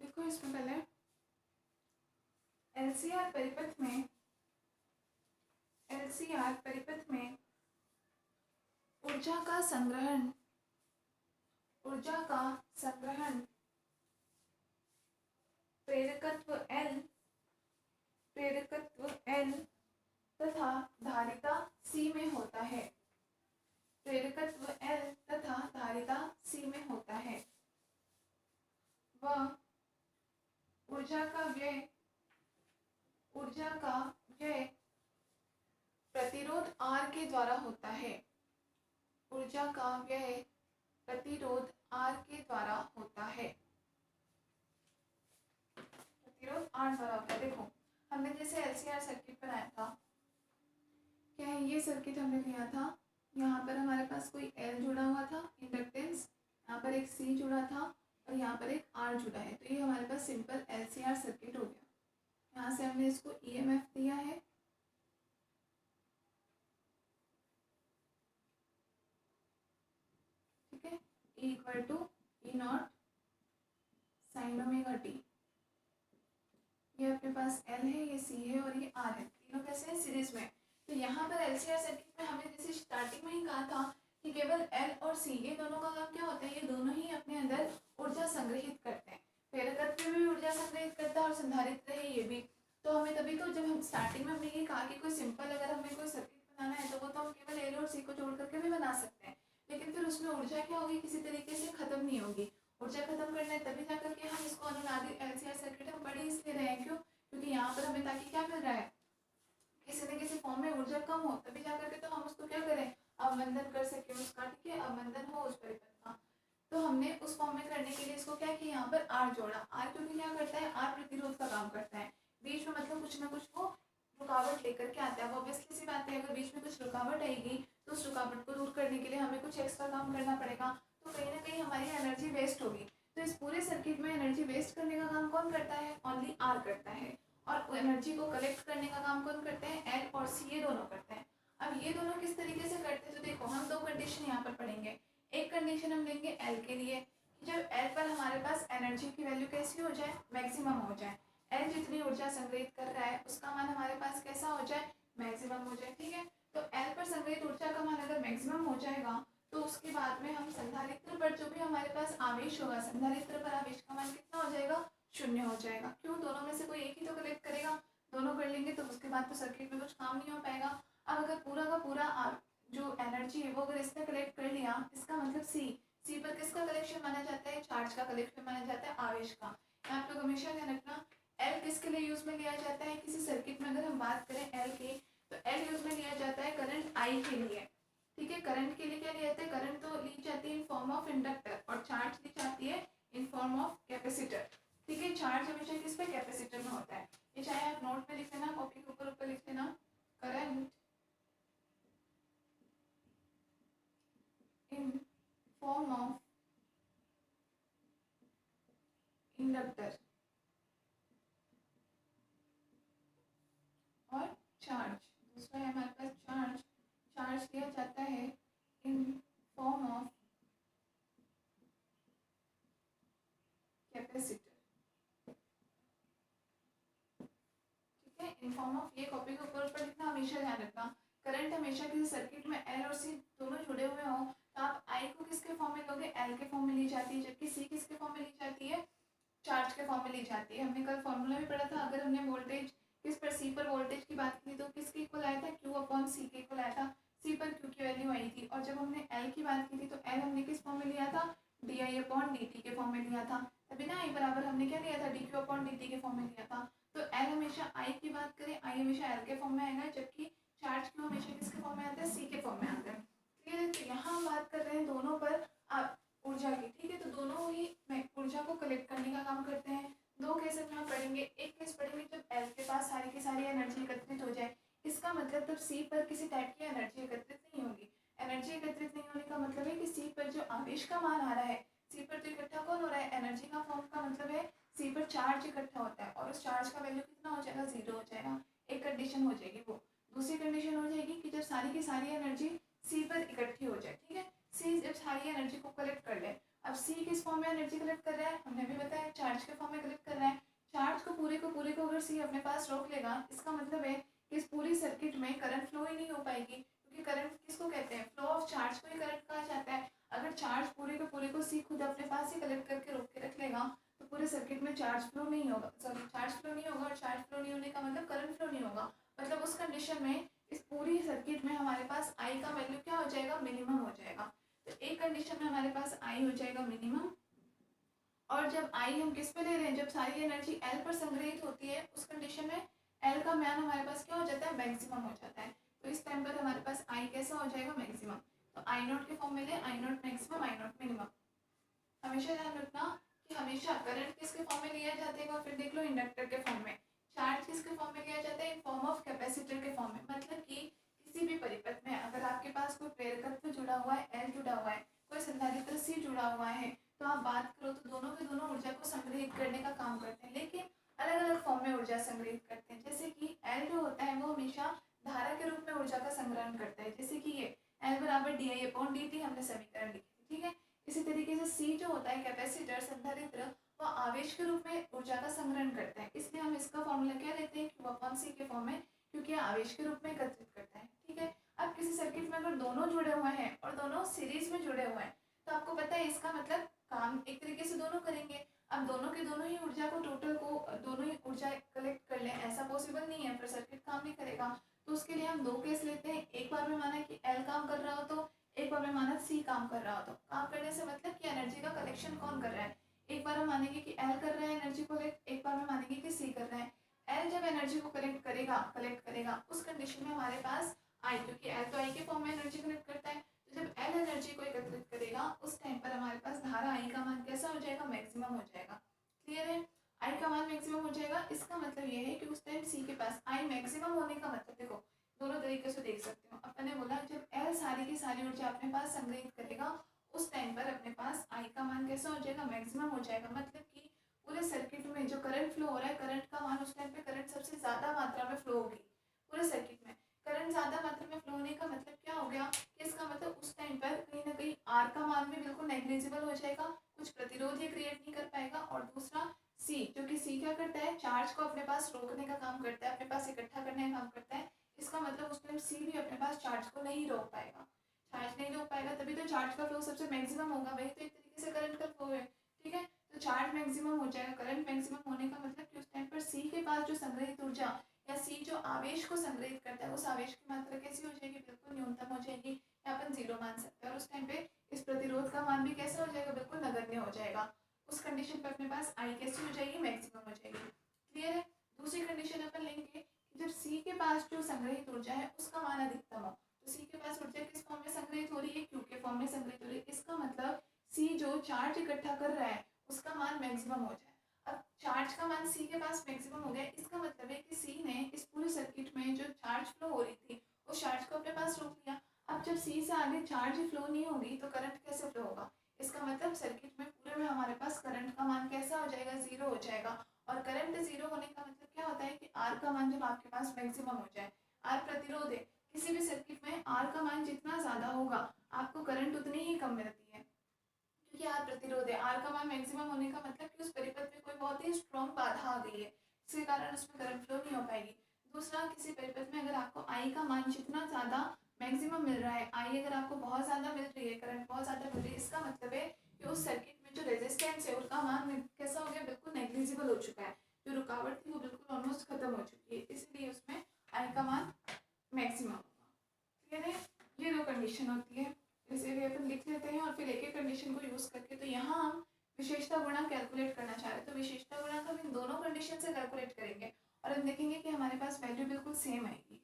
देखो इसमें पहले LCR परिपथ में, LCR परिपथ में ऊर्जा का संग्रहण, ऊर्जा का संग्रहण प्रेरकत्व L, प्रेरकत्व L तथा धारिता C में होता है। प्रेरकत्व L तथा धारिता C में होता है। वह ऊर्जा का व्यय, ऊर्जा का व्यय प्रतिरोध R के द्वारा होता है। ऊर्जा का व्यय प्रतिरोध R के द्वारा होता है। प्रतिरोध R द्वारा होता है। देखो हमने जैसे LCR सर्किट बनाया था, क्या है ये सर्किट हमने लिया था, यहाँ पर हमारे पास कोई L जुड़ा हुआ था, इंडक्टेंस यहाँ पर एक सी जुड़ा था और यहाँ पर एक आर जुड़ा है, तो ये हमारे पास सिंपल LCR सर्किट हो गया। यहाँ से हमने इसको EMF दिया है, ठीक है, E equal to E0 sine omega T. ये अपने पास L है, ये C है और ये R है, तीनों कैसे हैं सीरीज में। तो यहाँ पर LCR सर्किट में हमने जैसे स्टार्टिंग में ही कहा था कि केवल L और C ये दोनों का काम क्या होता है, ये दोनों ही अपने अंदर ऊर्जा संग्रहित करते हैं। प्रेरकत्व भी ऊर्जा संग्रहित करता है और संधारित्र है ये भी। तो हमें तभी तो जब हम स्टार्टिंग में हमने ये कहा कि कोई सिंपल अगर हमें कोई सर्किट बनाना है तो वो तो हम केवल L और C को जोड़ करके भी बना सकते हैं, लेकिन फिर उसमें ऊर्जा क्या होगी, किसी तरीके से खत्म नहीं होगी। ऊर्जा खत्म करना है तभी जाकर के हम इसको अनुनादित LCR सर्किट हम पढ़ इसलिए रहे हैं, क्यों, क्योंकि यहाँ पर हमें ताकि क्या मिल रहा है, किसी न किसी फॉर्म में ऊर्जा कम हो तभी जाकर के तो हम उसको क्या करें, अवमंदन कर सके उसका, ठीक है, अवमंदन हो उस परिपथ का। तो हमने उस फॉर्म में करने के लिए इसको क्या किया, यहाँ पर R जोड़ा। R क्योंकि क्या करता है, R प्रतिरोध का काम करता है, बीच में मतलब कुछ ना कुछ वो रुकावट लेकर के आता है। वो ऑब्वियसली सी बात है, अगर बीच में कुछ रुकावट आएगी तो उस रुकावट को दूर करने के लिए हमें कुछ एक्स्ट्रा काम करना पड़ेगा, तो कहीं ना कहीं हमारी एनर्जी वेस्ट होगी। तो इस पूरे सर्किट में एनर्जी वेस्ट करने का काम कौन करता है, ओनली R करता है, और एनर्जी को कलेक्ट करने का काम कौन करते हैं, L और C ये दोनों करते हैं। अब ये दोनों किस तरीके से करते हैं, तो देखो हम दो कंडीशन यहाँ पर पढ़ेंगे। एक कंडीशन हम लेंगे L के लिए, जब L पर हमारे पास एनर्जी की वैल्यू कैसी हो जाए, मैक्सिमम हो जाए। L जितनी ऊर्जा संग्रहित कर रहा है उसका मान हमारे पास कैसा हो जाए, मैक्सिमम हो जाए, ठीक है। तो L पर संग्रहित ऊर्जा का मान अगर मैक्सिमम हो जाएगा तो उसके बाद में हम संधारित्र पर जो भी हमारे पास आवेश होगा, संधारित्र पर आवेश का मान कितना हो जाएगा, शून्य हो जाएगा। क्यों, दोनों में से कोई एक ही तो कलेक्ट करेगा, दोनों कर लेंगे तो उसके बाद तो सर्किट में कुछ काम नहीं हो पाएगा। अब अगर पूरा का पूरा जो एनर्जी है वो अगर इसने कलेक्ट कर लिया, इसका मतलब सी पर किसका कलेक्शन माना जाता है, चार्ज का कलेक्शन माना जाता है, आवेश का। आप लोग हमेशा ध्यान रखना, एल किसके लिए यूज में लिया जाता है, किसी सर्किट में अगर हम बात करें एल की, तो एल यूज में लिया जाता है करंट आई के लिए, ठीक है। करंट के लिए क्या लिया जाता है, करंट तो ली जाती है इन फॉर्म ऑफ इंडक्टर और चार्ज ली जाती है इन फॉर्म ऑफ कैपेसिटर, ठीक है। चार्ज हमेशा किस पे, कैपेसिटर में होता है। ये चाहे आप नोट में लिख लेना, कॉपी के ऊपर लिख लेना, current in form of inductor और चार्ज, दूसरा है हमारे पास चार्ज, चार्ज लिया जाता है इन फॉर्म ऑफ कैपेसिटर, ठीक है। इन फॉर्म ऑफ, ये कॉपी के ऊपर लिखना, हमेशा ध्यान रखना। करंट हमेशा किसी सर्किट में एल और सी दोनों जुड़े हुए हो तो आप आई को किसके फॉर्म में लोगे, एल के फॉर्म में ली जाती है, जबकि सी किसके फॉर्म में ली जाती है, चार्ज के फॉर्म में ली जाती है। हमने कल फॉर्मूला भी पढ़ा था, अगर हमने वोल्टेज किस पर, सी पर वोल्टेज की बात की तो किसके इक्वल आया था, क्यू अपॉन सी के इक्वल आया था, सी पर क्यू की वैल्यू आई थी। और जब हमने एल की बात की थी तो एल हमने किस फॉर्म में लिया था, D I upon d T के फॉर्म में लिया था, तभी ना आई बराबर हमने क्या लिया था, D q upon d T के फॉर्म में लिया था। तो एल हमेशा, आई की बात करें, आई हमेशा एल के फॉर्म में आएगा, जबकि चार्ज क्यू हमेशा किसके फॉर्म में आता है, सी के फॉर्म में आता है, ठीक है। तो यहाँ हम बात कर रहे हैं दोनों पर ऊर्जा की, ठीक है। तो दोनों ही ऊर्जा को कलेक्ट करने का काम करते हैं। दो केसेस में हम पढ़ेंगे, एक केस पढ़ेंगे जब एल के पास सारी की सारी एनर्जी एकत्रित हो जाए, इसका मतलब तब सी पर किसी टाइप की एनर्जी एकत्रित नहीं होगी। एनर्जी एकत्रित नहीं होने का मतलब है कि सी पर जो आवेश का मान आ रहा है, सी पर तो इकट्ठा कौन हो रहा है, एनर्जी का फॉर्म का मतलब है सी पर चार्ज इकट्ठा होता है और उस चार्ज का वैल्यू कितना हो जाएगा, 0 हो जाएगा। एक कंडीशन हो जाएगी वो। दूसरी कंडीशन हो जाएगी कि जब सारी की सारी एनर्जी सी पर इकट्ठी हो जाए, ठीक है। सी जब सारी एनर्जी को कलेक्ट कर ले, अब सी किस फॉर्म में एनर्जी कलेक्ट कर रहा है, हमने भी बताया चार्ज के फॉर्म में कलेक्ट कर रहा है। चार्ज को पूरे को अगर सी अपने पास रोक लेगा, इसका मतलब है कि इस पूरी सर्किट में करंट फ्लो ही नहीं हो पाएगी, क्योंकि करंट किसको कहते हैं, फ्लो ऑफ चार्ज को ही करंट कहा जाता है। अगर चार्ज पूरे को सी खुद अपने पास ही कलेक्ट करके रोक के रख लेगा तो पूरे सर्किट में चार्ज फ्लो नहीं होगा, सॉरी चार्ज फ्लो नहीं होगा, और चार्ज फ्लो नहीं होने का मतलब करंट फ्लो नहीं होगा। मतलब उस कंडीशन में इस पूरी सर्किट में हमारे पास आई का वैल्यू क्या हो जाएगा, मिनिमम हो जाएगा। तो एक कंडीशन में हमारे पास आई हो जाएगा मिनिमम, और जब आई हम किस पे ले रहे हैं, जब सारी एनर्जी एल पर संग्रहित होती है, उस कंडीशन में एल का मान हमारे पास क्या हो जाता है, मैक्सिमम हो जाता है। तो इस टाइम पर हमारे पास आई कैसा हो जाएगा, मैक्सिमम। तो आई नॉट के फॉर्म में ले, I naught maximum, I naught minimum. हमेशा ध्यान रखना कि हमेशा करंट किसके फॉर्म में लिया जाता है, और फिर देख लो इंडक्टर के फॉर्म में। चार्ज किसके फॉर्म में लिया जाता है, इन फॉर्म ऑफ कैपेसिटर के फॉर्म में। मतलब कि किसी भी परिपथ में अगर आपके पास कोई प्रेरकत्व जुड़ा हुआ है, एल जुड़ा हुआ है, कोई संधारित्र सी जुड़ा हुआ है, को संग्रहित करने का काम करते हैं, लेकिन अलग अलग फॉर्म में ऊर्जा संग्रहित करते हैं। जैसे कि एल जो होता है वो हमेशा धारा के रूप में ऊर्जा का संग्रहण करता है, जैसे कि ये एल बराबर D I upon d T हमने समीकरण लिखी, ठीक है। इसी तरीके से सी जो होता है कैपेसिटर संधारित्र, वो आवेश के रूप में ऊर्जा का संग्रहण करता है, इसलिए हम इसका फॉर्मूला क्या लेते हैं, क्यू अपॉन सी के फॉर्म में, क्योंकि आवेश के रूप में एकत्रित करता है, ठीक है। अब किसी सर्किट में अगर दोनों जुड़े हुए हैं और दोनों सीरीज में जुड़े हुए हैं, तो आपको पता है इसका मतलब काम एक तरीके से दोनों करेंगे। अब दोनों के दोनों ही ऊर्जा को टोटल को दोनों ही ऊर्जा कलेक्ट कर लें, ऐसा पॉसिबल नहीं है, फिर सर्किट काम नहीं करेगा। तो उसके लिए हम दो केस लेते हैं, एक बार में माना कि एल काम कर रहा हो तो, एक बार में माना सी काम कर रहा हो तो। काम करने से मतलब कि एनर्जी का कलेक्शन कौन कर रहा है, एक बार हम मानेंगे कि एल कर रहा है एनर्जी को कलेक्ट, एक बार में मानेंगे कि सी कर रहा है। एल जब एनर्जी को कलेक्ट करेगा उस कंडीशन में हमारे पास आई, क्योंकि एल तो आई के फॉर्म में एनर्जी कलेक्ट करता है, तो जब एल एनर्जी को एकत्रित करेगा उस टाइम पर हमारे पास धारा आई का मान कैसा हो जाएगा, मैक्सिमम हो जाएगा। क्लियर है, आई का मान मैक्सिमम हो जाएगा। इसका मतलब ये है कि उस टाइम सी के पास आई मैक्सिमम होने का मतलब, देखो दोनों तरीके से देख सकते हो। अपन ने बोला जब एल सारी की सारी ऊर्जा अपने पास संग्रहित करेगा उस टाइम पर अपने पास आई का मान कैसा हो जाएगा, मैक्सिमम हो जाएगा। मतलब कि पूरे सर्किट में जो करंट फ्लो हो रहा है, करंट का मान उस टाइम पे करंट सबसे ज्यादा मात्रा में फ्लो होगी पूरे सर्किट में। करंट ज्यादा मात्रा में फ्लो होने का मतलब क्या हो गया कि इसका मतलब उस टाइम पर कहीं ना कहीं आर का मान भी बिल्कुल नेग्लिजिबल हो जाएगा, कुछ प्रतिरोध ये क्रिएट नहीं कर पाएगा। और दूसरा सी, जो कि सी क्या करता है, चार्ज को अपने पास रोकने का काम करता है, अपने पास इकट्ठा करने का काम करता है। इसका मतलब उस टाइम सी भी अपने पास चार्ज को नहीं रोक पाएगा, चार्ज नहीं रोक पाएगा, तभी तो चार्ज का फ्लो सबसे मैक्सिमम होगा, वही तो एक तरीके से करंट का फ्लो है, ठीक है। तो चार्ज मैक्सिमम हो जाएगा, करंट मैक्सिमम होने का मतलब कि उस टाइम पर सी के पास जो संग्रहित ऊर्जा या सी जो आवेश को संग्रहित करता है, उस आवेश की मात्रा कैसी हो जाएगी, बिल्कुल न्यूनतम हो जाएगी, या अपन जीरो मान सकते हैं। और उस टाइम पे इस प्रतिरोध का मान भी कैसा हो जाएगा, बिल्कुल नगण्य हो जाएगा। उस कंडीशन पर अपने पास आई कैसी हो जाएगी, मैक्सिमम हो जाएगी। क्लियर है। दूसरी कंडीशन अपन लेंगे कि जब सी के पास जो संग्रहित ऊर्जा है उसका मान अधिकतम हो, तो सी के पास ऊर्जा किस फॉर्म में संग्रहित हो रही है, क्यू के फॉर्म में संग्रहित हो रही है। इसका मतलब सी जो चार्ज इकट्ठा कर रहा है उसका मान मैक्सिमम हो जाए। अब चार्ज का मान सी के पास मैक्सिमम हो गया, इसका मतलब है कि सी ने इस पूरे सर्किट में जो चार्ज फ्लो हो रही थी उस चार्ज को अपने पास रोक लिया। अब जब सी से आगे चार्ज फ्लो नहीं होगी तो करंट कैसे फ्लो होगा, इसका मतलब सर्किट में पूरे में हमारे पास करंट का मान कैसा हो जाएगा, जीरो हो जाएगा। और करंट जीरो होने का मतलब क्या होता है कि आर का मान जब आपके पास मैक्सिमम हो जाए, आर प्रतिरोध है, किसी भी सर्किट में आर का मान जितना ज्यादा होगा आपको करंट उतनी ही कम मिलती है, क्योंकि आर प्रतिरोध है। आर का मान मैक्सिमम होने का मतलब कि उस परिपथ में कोई बहुत ही स्ट्रॉन्ग बाधा आ गई है, इसके कारण उसमें करंट फ्लो नहीं हो पाएगी। दूसरा, किसी परिपथ में अगर आपको आई का मान जितना ज्यादा मैक्सिमम मिल रहा है, आई अगर आपको बहुत ज्यादा मिल रही है, करंट बहुत ज्यादा मिल रही है, इसका मतलब है कि उस सर्किट में जो रेजिस्टेंस है उसका मान कैसा हो गया, बिल्कुल नेग्लिजिबल हो चुका है, जो रुकावट थी वो बिल्कुल ऑलमोस्ट खत्म हो चुकी है, इसलिए उसमें आई का मान मैक्सिमम होगा। ठीक है, ये दो कंडीशन होती है, इसे भी अपन लिख लेते हैं और फिर एक एक कंडीशन को यूज करके, तो यहाँ हम विशेषता गुणा कैलकुलेट करना चाह रहे हैं, तो विशेषता गुणा हम इन दोनों कंडीशन से कैलकुलेट करेंगे और हम देखेंगे कि हमारे पास वैल्यू बिल्कुल सेम आएगी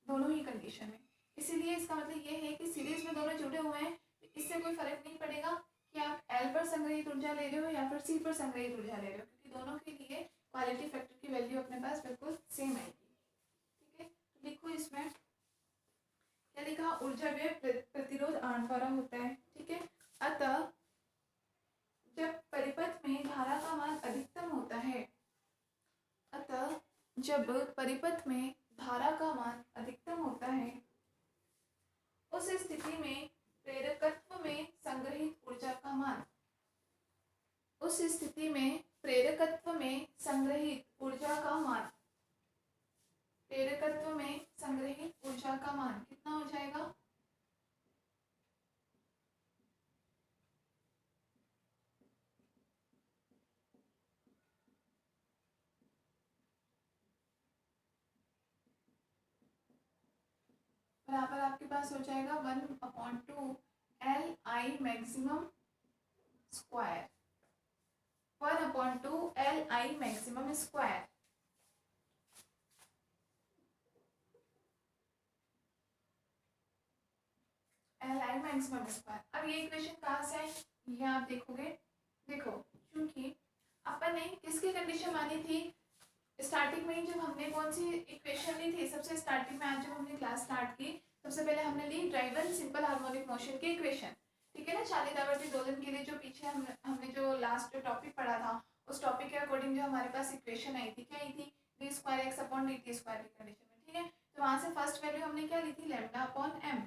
दोनों ही कंडीशन में। इसीलिए इसका मतलब ये है कि सीरीज में दोनों जुड़े हुए हैं, तो इससे कोई फर्क नहीं पड़ेगा कि आप एल पर संग्रहित ऊर्जा ले रहे हो या फिर सी पर संग्रहित ऊर्जा ले रहे हो, क्योंकि दोनों के लिए क्वालिटी फैक्टर की वैल्यू अपने पास बिल्कुल सेम आएगी। ठीक है, तो लिखो इसमें क्या लिखा, ऊर्जा व्यय प्रतिरोध आर द्वारा होता है। ठीक है, अतः जब परिपथ में धारा का मान अधिकतम होता है, अतः जब परिपथ में धारा का मान अधिकतम होता है, उस स्थिति में प्रेरकत्व में संग्रहित ऊर्जा का मान, उस स्थिति में प्रेरकत्व में संग्रहित ऊर्जा का मान, प्रेरकत्व में संग्रहित ऊर्जा का मान कितना हो जाएगा, बराबर आपके पास हो जाएगा 1/2 L I maximum square, 1/2 L I maximum square. L I maximum square. अब ये इक्वेशन कहाँ से आई, ये आप देखोगे, देखो क्योंकि अपन ने किसकी कंडीशन मानी थी स्टार्टिंग में ही, जब हमने कौन सी इक्वेशन ली थी सबसे स्टार्टिंग में, आज जब हमने क्लास स्टार्ट की सबसे पहले हमने ली ड्राइवन सिंपल हार्मोनिक मोशन की इक्वेशन, ठीक है ना। चालित आवर्ती दोलन के लिए जो पीछे हमने जो लास्ट जो टॉपिक पढ़ा था, उस टॉपिक के अकॉर्डिंग जो हमारे पास इक्वेशन आई थी, क्या आई थी, d square x upon d t square की कंडीशन में, ठीक है। तो वहां से फर्स्ट वैल्यू हमने क्या ली थी, लैम्डा अपॉन एम,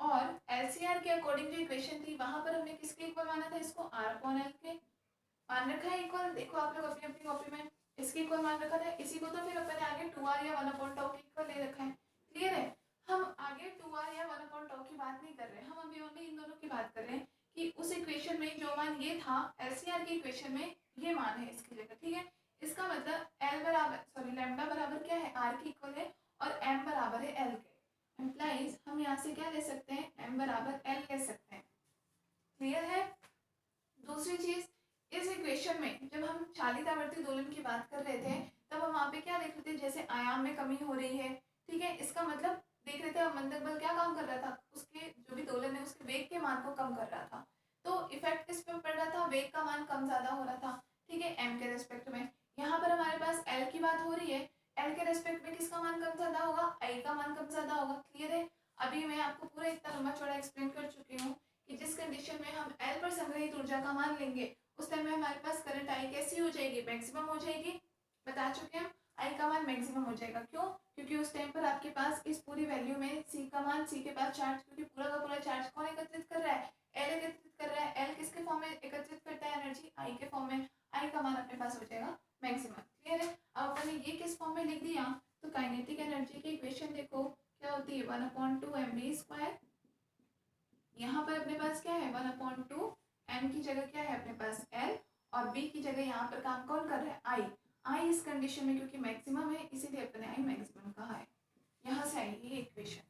और एलसीआर के अकॉर्डिंग जो इक्वेशन थी वहां पर हमने किसके इक्वल माना था, इसको आर अपॉन एल के मान रखा है इक्वल। देखो आप लोग अपनी अपनी कॉपी में इसके इक्वल मान रखा था, इसी को तो फिर अपन ने आगे 2r या 1/τ के इक्वल ले रखा है। क्लियर है। हम आगे 2r या 1/τ की बात नहीं कर रहे, हम अभी ओनली इन दोनों की बात कर रहे हैं कि उस इक्वेशन में जो मान ये था, एलसीआर की इक्वेशन में ये मान है इसकी जगह, ठीक है। इसका मतलब एल बराबर लैम्डा बराबर क्या है, आर की इक्वल है, और एम बराबर है एल के। इम्प्लाइज हम यहाँ से क्या ले सकते हैं, एम बराबर एल ले सकते हैं। क्लियर है। दूसरी चीज, इस इक्वेशन में जब हम चालित आवर्ती दोलन की बात कर रहे थे, तब हम वहाँ पे क्या देख रहे थे, जैसे आयाम में कमी हो रही है, ठीक है। इसका मतलब देख रहे थे अवमंदक बल क्या काम कर रहा था, उसके जो भी दोलन है उसके वेग के मान को कम कर रहा था। तो इफेक्ट किस पे पड़ रहा था, वेग का मान कम ज्यादा हो रहा था, ठीक है, एम के रेस्पेक्ट में। यहाँ पर हमारे पास एल की बात हो रही है, एल के रेस्पेक्ट में किसका मान कम ज्यादा होगा, आई का मान कम ज्यादा होगा। क्लियर है। अभी मैं आपको पूरा इतना लंबा चौड़ा एक्सप्लेन कर चुकी हूँ कि जिस कंडीशन में हम एल पर संग्रहित ऊर्जा का मान लेंगे, उस टाइम में हमारे पास करंट आई कैसी हो जाएगी, मैक्सिमम हो जाएगी। बता चुके हैं, आई का मान मैक्सिमम हो जाएगा। क्यों, क्योंकि उस टाइम पर आपके पास इस पूरी वैल्यू में सी का मान, सी के पास चार्ज, क्योंकि पूरा का पूरा चार्ज कौन एकत्रित कर रहा है, एल एकत्रित कर रहा है। एल किसके फॉर्म में एकत्रित करता है एनर्जी, आई के फॉर्म में। आई का मान अपने पास हो जाएगा मैक्सिमम। क्लियर है। अब अपन ने ये किस फॉर्म में लिख दिया, तो काइनेटिक एनर्जी की इक्वेशन देखो क्या होती है, 1/2 mv²। यहाँ पर अपने पास क्या है, 1/2 m की जगह क्या है अपने पास l, और b की जगह यहाँ पर काम कौन कर रहा है, आई। आई इस कंडीशन में क्योंकि मैक्सिमम है, इसीलिए अपने आई मैक्सिमम कहा है। यहाँ से आएगी ये इक्वेशन,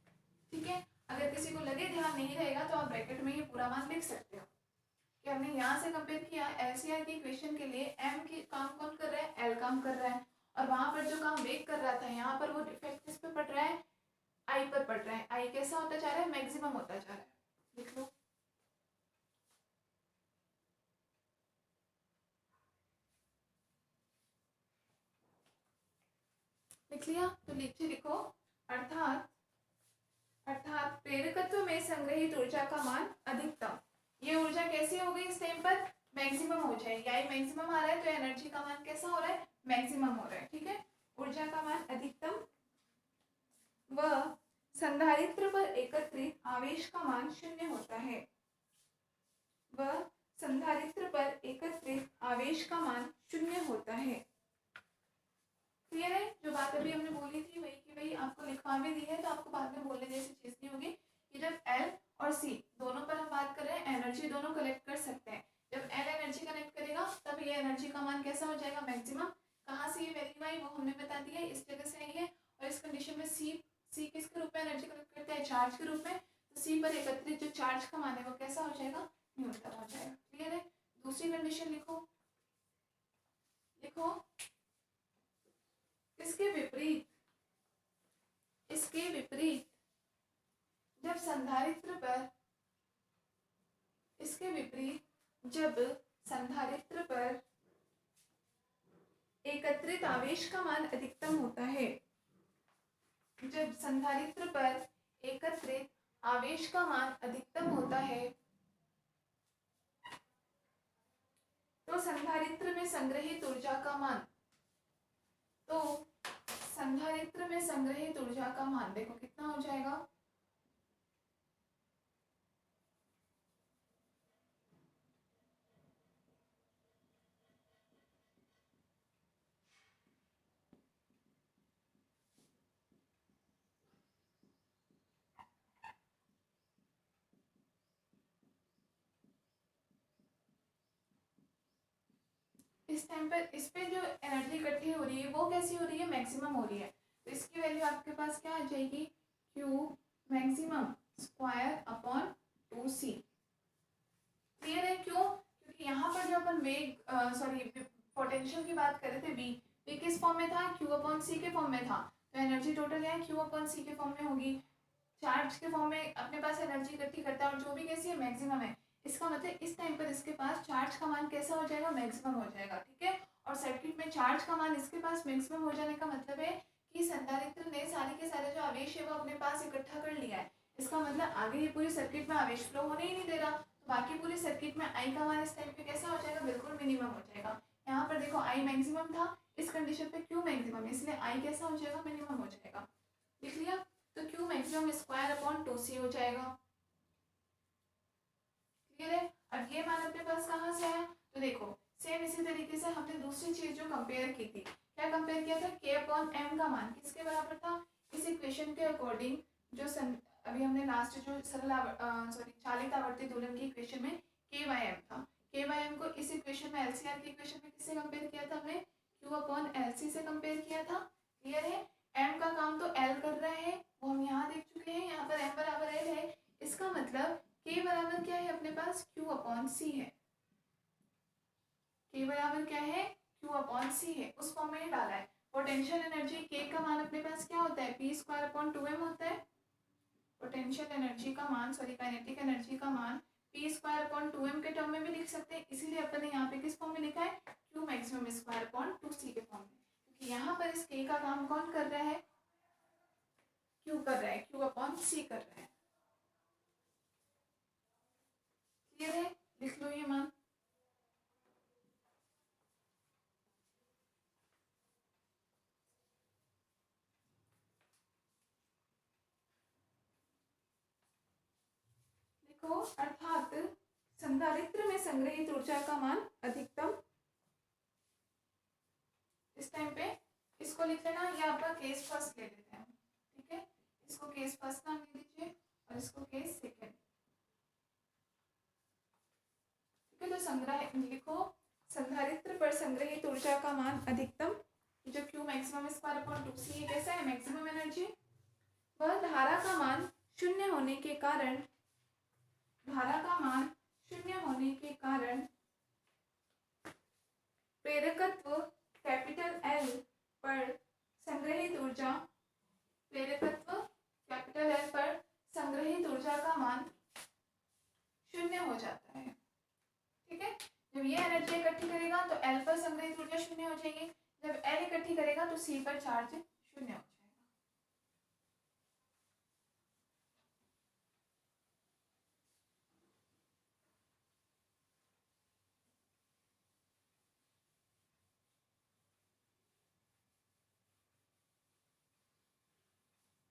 ठीक है। अगर किसी को लगे ध्यान नहीं रहेगा तो आप ब्रैकेट में ये पूरा मान लिख सकते हो कि हमने यहाँ से कंपेयर किया एलसीआर की इक्वेशन के लिए, m की काम कौन कर रहा है, l काम कर रहा है, और वहां पर जो काम वेग कर रहा था, यहाँ पर वो डिफेक्ट किस पे पड़ रहा है, आई पर पड़ रहा है। आई कैसा होता जा रहा है, मैक्सिमम होता जा रहा है। लिख लो। लिख लिया, तो नीचे लिखो, अर्थात अर्थात प्रेरकत्व में संग्रहित ऊर्जा का मान अधिकतम। ये ऊर्जा कैसी हो गई इस टाइम पर, मैक्सिमम हो जाएगी। आई मैक्सिमम आ रहा है तो एनर्जी का मान कैसा हो रहा है, मैक्सिमम हो रहा है, ठीक है। ऊर्जा का मान अधिकतम व संधारित्र पर एकत्रित आवेश का मान 0 होता है। वह संधारित्र पर एकत्रित आवेश का मान 0 होता है। क्लियर है। जो बात अभी हमने बोली थी वही की वही आपको लिखवा भी दी है, तो आपको बाद में बोलने जैसी चीज नहीं होगी कि जब एल और सी दोनों पर हम बात कर रहे हैं, एनर्जी दोनों कलेक्ट कर सकते हैं। जब एल एनर्जी कलेक्ट करेगा तब ये एनर्जी का मान कैसा हो जाएगा, मैक्सिमम। कहाँ से ये वैल्यू आई वो हमने बता दिया, इस जगह से आई है। और इस कंडीशन में सी किसके रूप में एनर्जी कलेक्ट करता है, चार्ज के रूप में। तो सी पर एकत्रित जो चार्ज का मान है वो कैसा हो जाएगा, न्यूनतम हो जाएगा। क्लियर है। दूसरी कंडीशन लिखो, लिखो इसके विपरीत जब संधारित्र पर एकत्रित आवेश का मान अधिकतम होता है, जब संधारित्र पर एकत्रित आवेश का मान अधिकतम होता है, तो संधारित्र में संग्रहित ऊर्जा का मान, देखो कितना हो जाएगा, इस टाइम पर इस पे जो एनर्जी इकट्ठी हो रही है वो कैसी हो रही है, मैक्सिमम हो रही है। तो इसकी वैल्यू आपके पास क्या आ जाएगी, Q maximum square upon 2c। Clear है। क्यों, क्योंकि यहाँ पर जो अपन वेग पोटेंशियल की बात कर रहे थे, वी किस फॉर्म में था, क्यू अपॉन सी के फॉर्म में था। तो एनर्जी टोटल है क्यू अपॉन सी के फॉर्म में होगी। चार्ज के फॉर्म में अपने पास एनर्जी इकट्ठी करता है और जो भी कैसी है, मैक्सिमम है। इसका मतलब इस टाइम पर इसके पास चार्ज का मान कैसा हो जाएगा, मैक्सिमम हो जाएगा, ठीक है। और सर्किट में चार्ज का मान इसके पास मैक्सिमम हो जाने का मतलब है कि संधारित्र ने सारे के सारे जो आवेश है वो अपने पास इकट्ठा कर लिया है। इसका मतलब आगे ये पूरी सर्किट में आवेश फ्लो होने ही नहीं दे रहा, तो बाकी पूरी सर्किट में आई का मान इस टाइम पे कैसा हो जाएगा, बिल्कुल मिनिमम हो जाएगा। यहाँ पर देखो आई मैक्सिमम था, इस कंडीशन पे क्यू मैक्सिमम है, इसलिए आई कैसा हो जाएगा, मिनिमम हो जाएगा। लिख लिया, तो Q maximum square upon 2c हो जाएगा। क्लियर है। अब ये मान अपने पास कहाँ से आया, तो देखो सेम इसी तरीके से हमने दूसरी चीज जो कंपेयर की थी, क्या कंपेयर किया था, के अपॉन एम का मान किसके बराबर था, इस इक्वेशन के अकॉर्डिंग जो अभी हमने लास्ट जो चालित आवर्ती दोलन की इक्वेशन में के बाय एम था, के बाय एम को इस इक्वेशन में एलसीआर की इक्वेशन में किससे कंपेयर किया था हमने, क्यू अपॉन एल सी से कंपेयर किया था। क्लियर है। एम का काम तो एल कर रहा है, वो हम यहाँ देख चुके हैं, यहाँ पर एम बराबर एल है, इसका मतलब के बराबर क्या है अपने पास, क्यू अपॉन सी है। के बराबर क्या है, क्यू अपॉन सी है, उस फॉर्म में डाला है। पोटेंशियल एनर्जी के का मान अपने पास क्या होता है, पी स्क्वायर अपॉन 2m होता है। पोटेंशियल एनर्जी का मान काइनेटिक एनर्जी का मान पी स्क्वायर अपॉन 2m के टर्म में भी लिख सकते हैं, इसीलिए अपन ने यहाँ पे किस फॉर्म में लिखा है, Q maximum square upon 2c के फॉर्म में, क्योंकि यहाँ पर इस के का काम कौन कर रहा है, क्यू कर रहा है, क्यू अपॉन सी कर रहा है। क्लियर है, लिख लो ये मान। देखो अर्थात संधारित्र में संग्रहित ऊर्जा का मान अधिकतम, इस टाइम पे इसको लिख लेना, या आपका केस फर्स्ट ले लेते हैं, ठीक है, इसको केस फर्स्ट नाम दे दीजिए और इसको केस सेकंड। ठीक है, तो संग्रह लिखो, संधारित्र पर संग्रहित ऊर्जा का मान अधिकतम, जो Q maximum square upon 2c ये कैसा है, मैक्सिमम एनर्जी, वह धारा का मान शून्य होने के कारण, धारा का मान शून्य होने के कारण प्रेरकत्व कैपिटल एल पर संग्रहित ऊर्जा, प्रेरकत्व कैपिटल एल पर संग्रहित ऊर्जा का मान शून्य हो जाता है। ठीक है, जब ये एनर्जी इकट्ठी करेगा तो एल पर संग्रहित ऊर्जा शून्य हो जाएगी, जब एल इकट्ठी करेगा तो सी पर चार्ज शून्य हो जाएगा।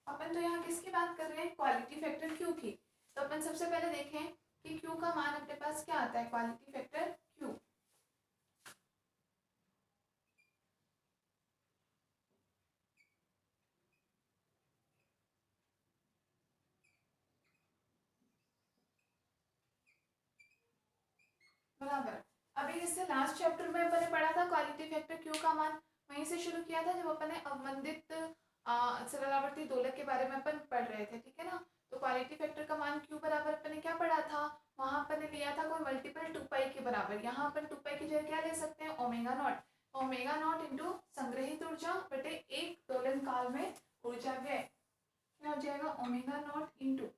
अपन तो यहाँ किसकी बात कर रहे हैं, क्वालिटी फैक्टर क्यू की। तो अपन सबसे पहले देखें कि क्यू का मान अपने पास क्या आता है, क्वालिटी फैक्टर क्यू। बराबर, अभी इससे लास्ट चैप्टर में अपन ने पढ़ा था क्वालिटी फैक्टर क्यू का मान, वहीं से शुरू किया था जब अपन ने अवमंदित सरलावर्ती दोलक के बारे में अपन पढ़ रहे थे। ठीक है ना, तो क्वालिटी फैक्टर का मान क्यू बराबर अपन ने क्या पढ़ा था, वहां अपन ने लिया था कोई मल्टीपल 2 पाई के बराबर, यहाँ अपन 2 पाई की जगह क्या ले सकते हैं, omega naught, omega naught into संग्रहित ऊर्जा बटे एक दोलन काल में ऊर्जा व्यय, क्या हो जाएगा, ओमेगा नॉट इंटू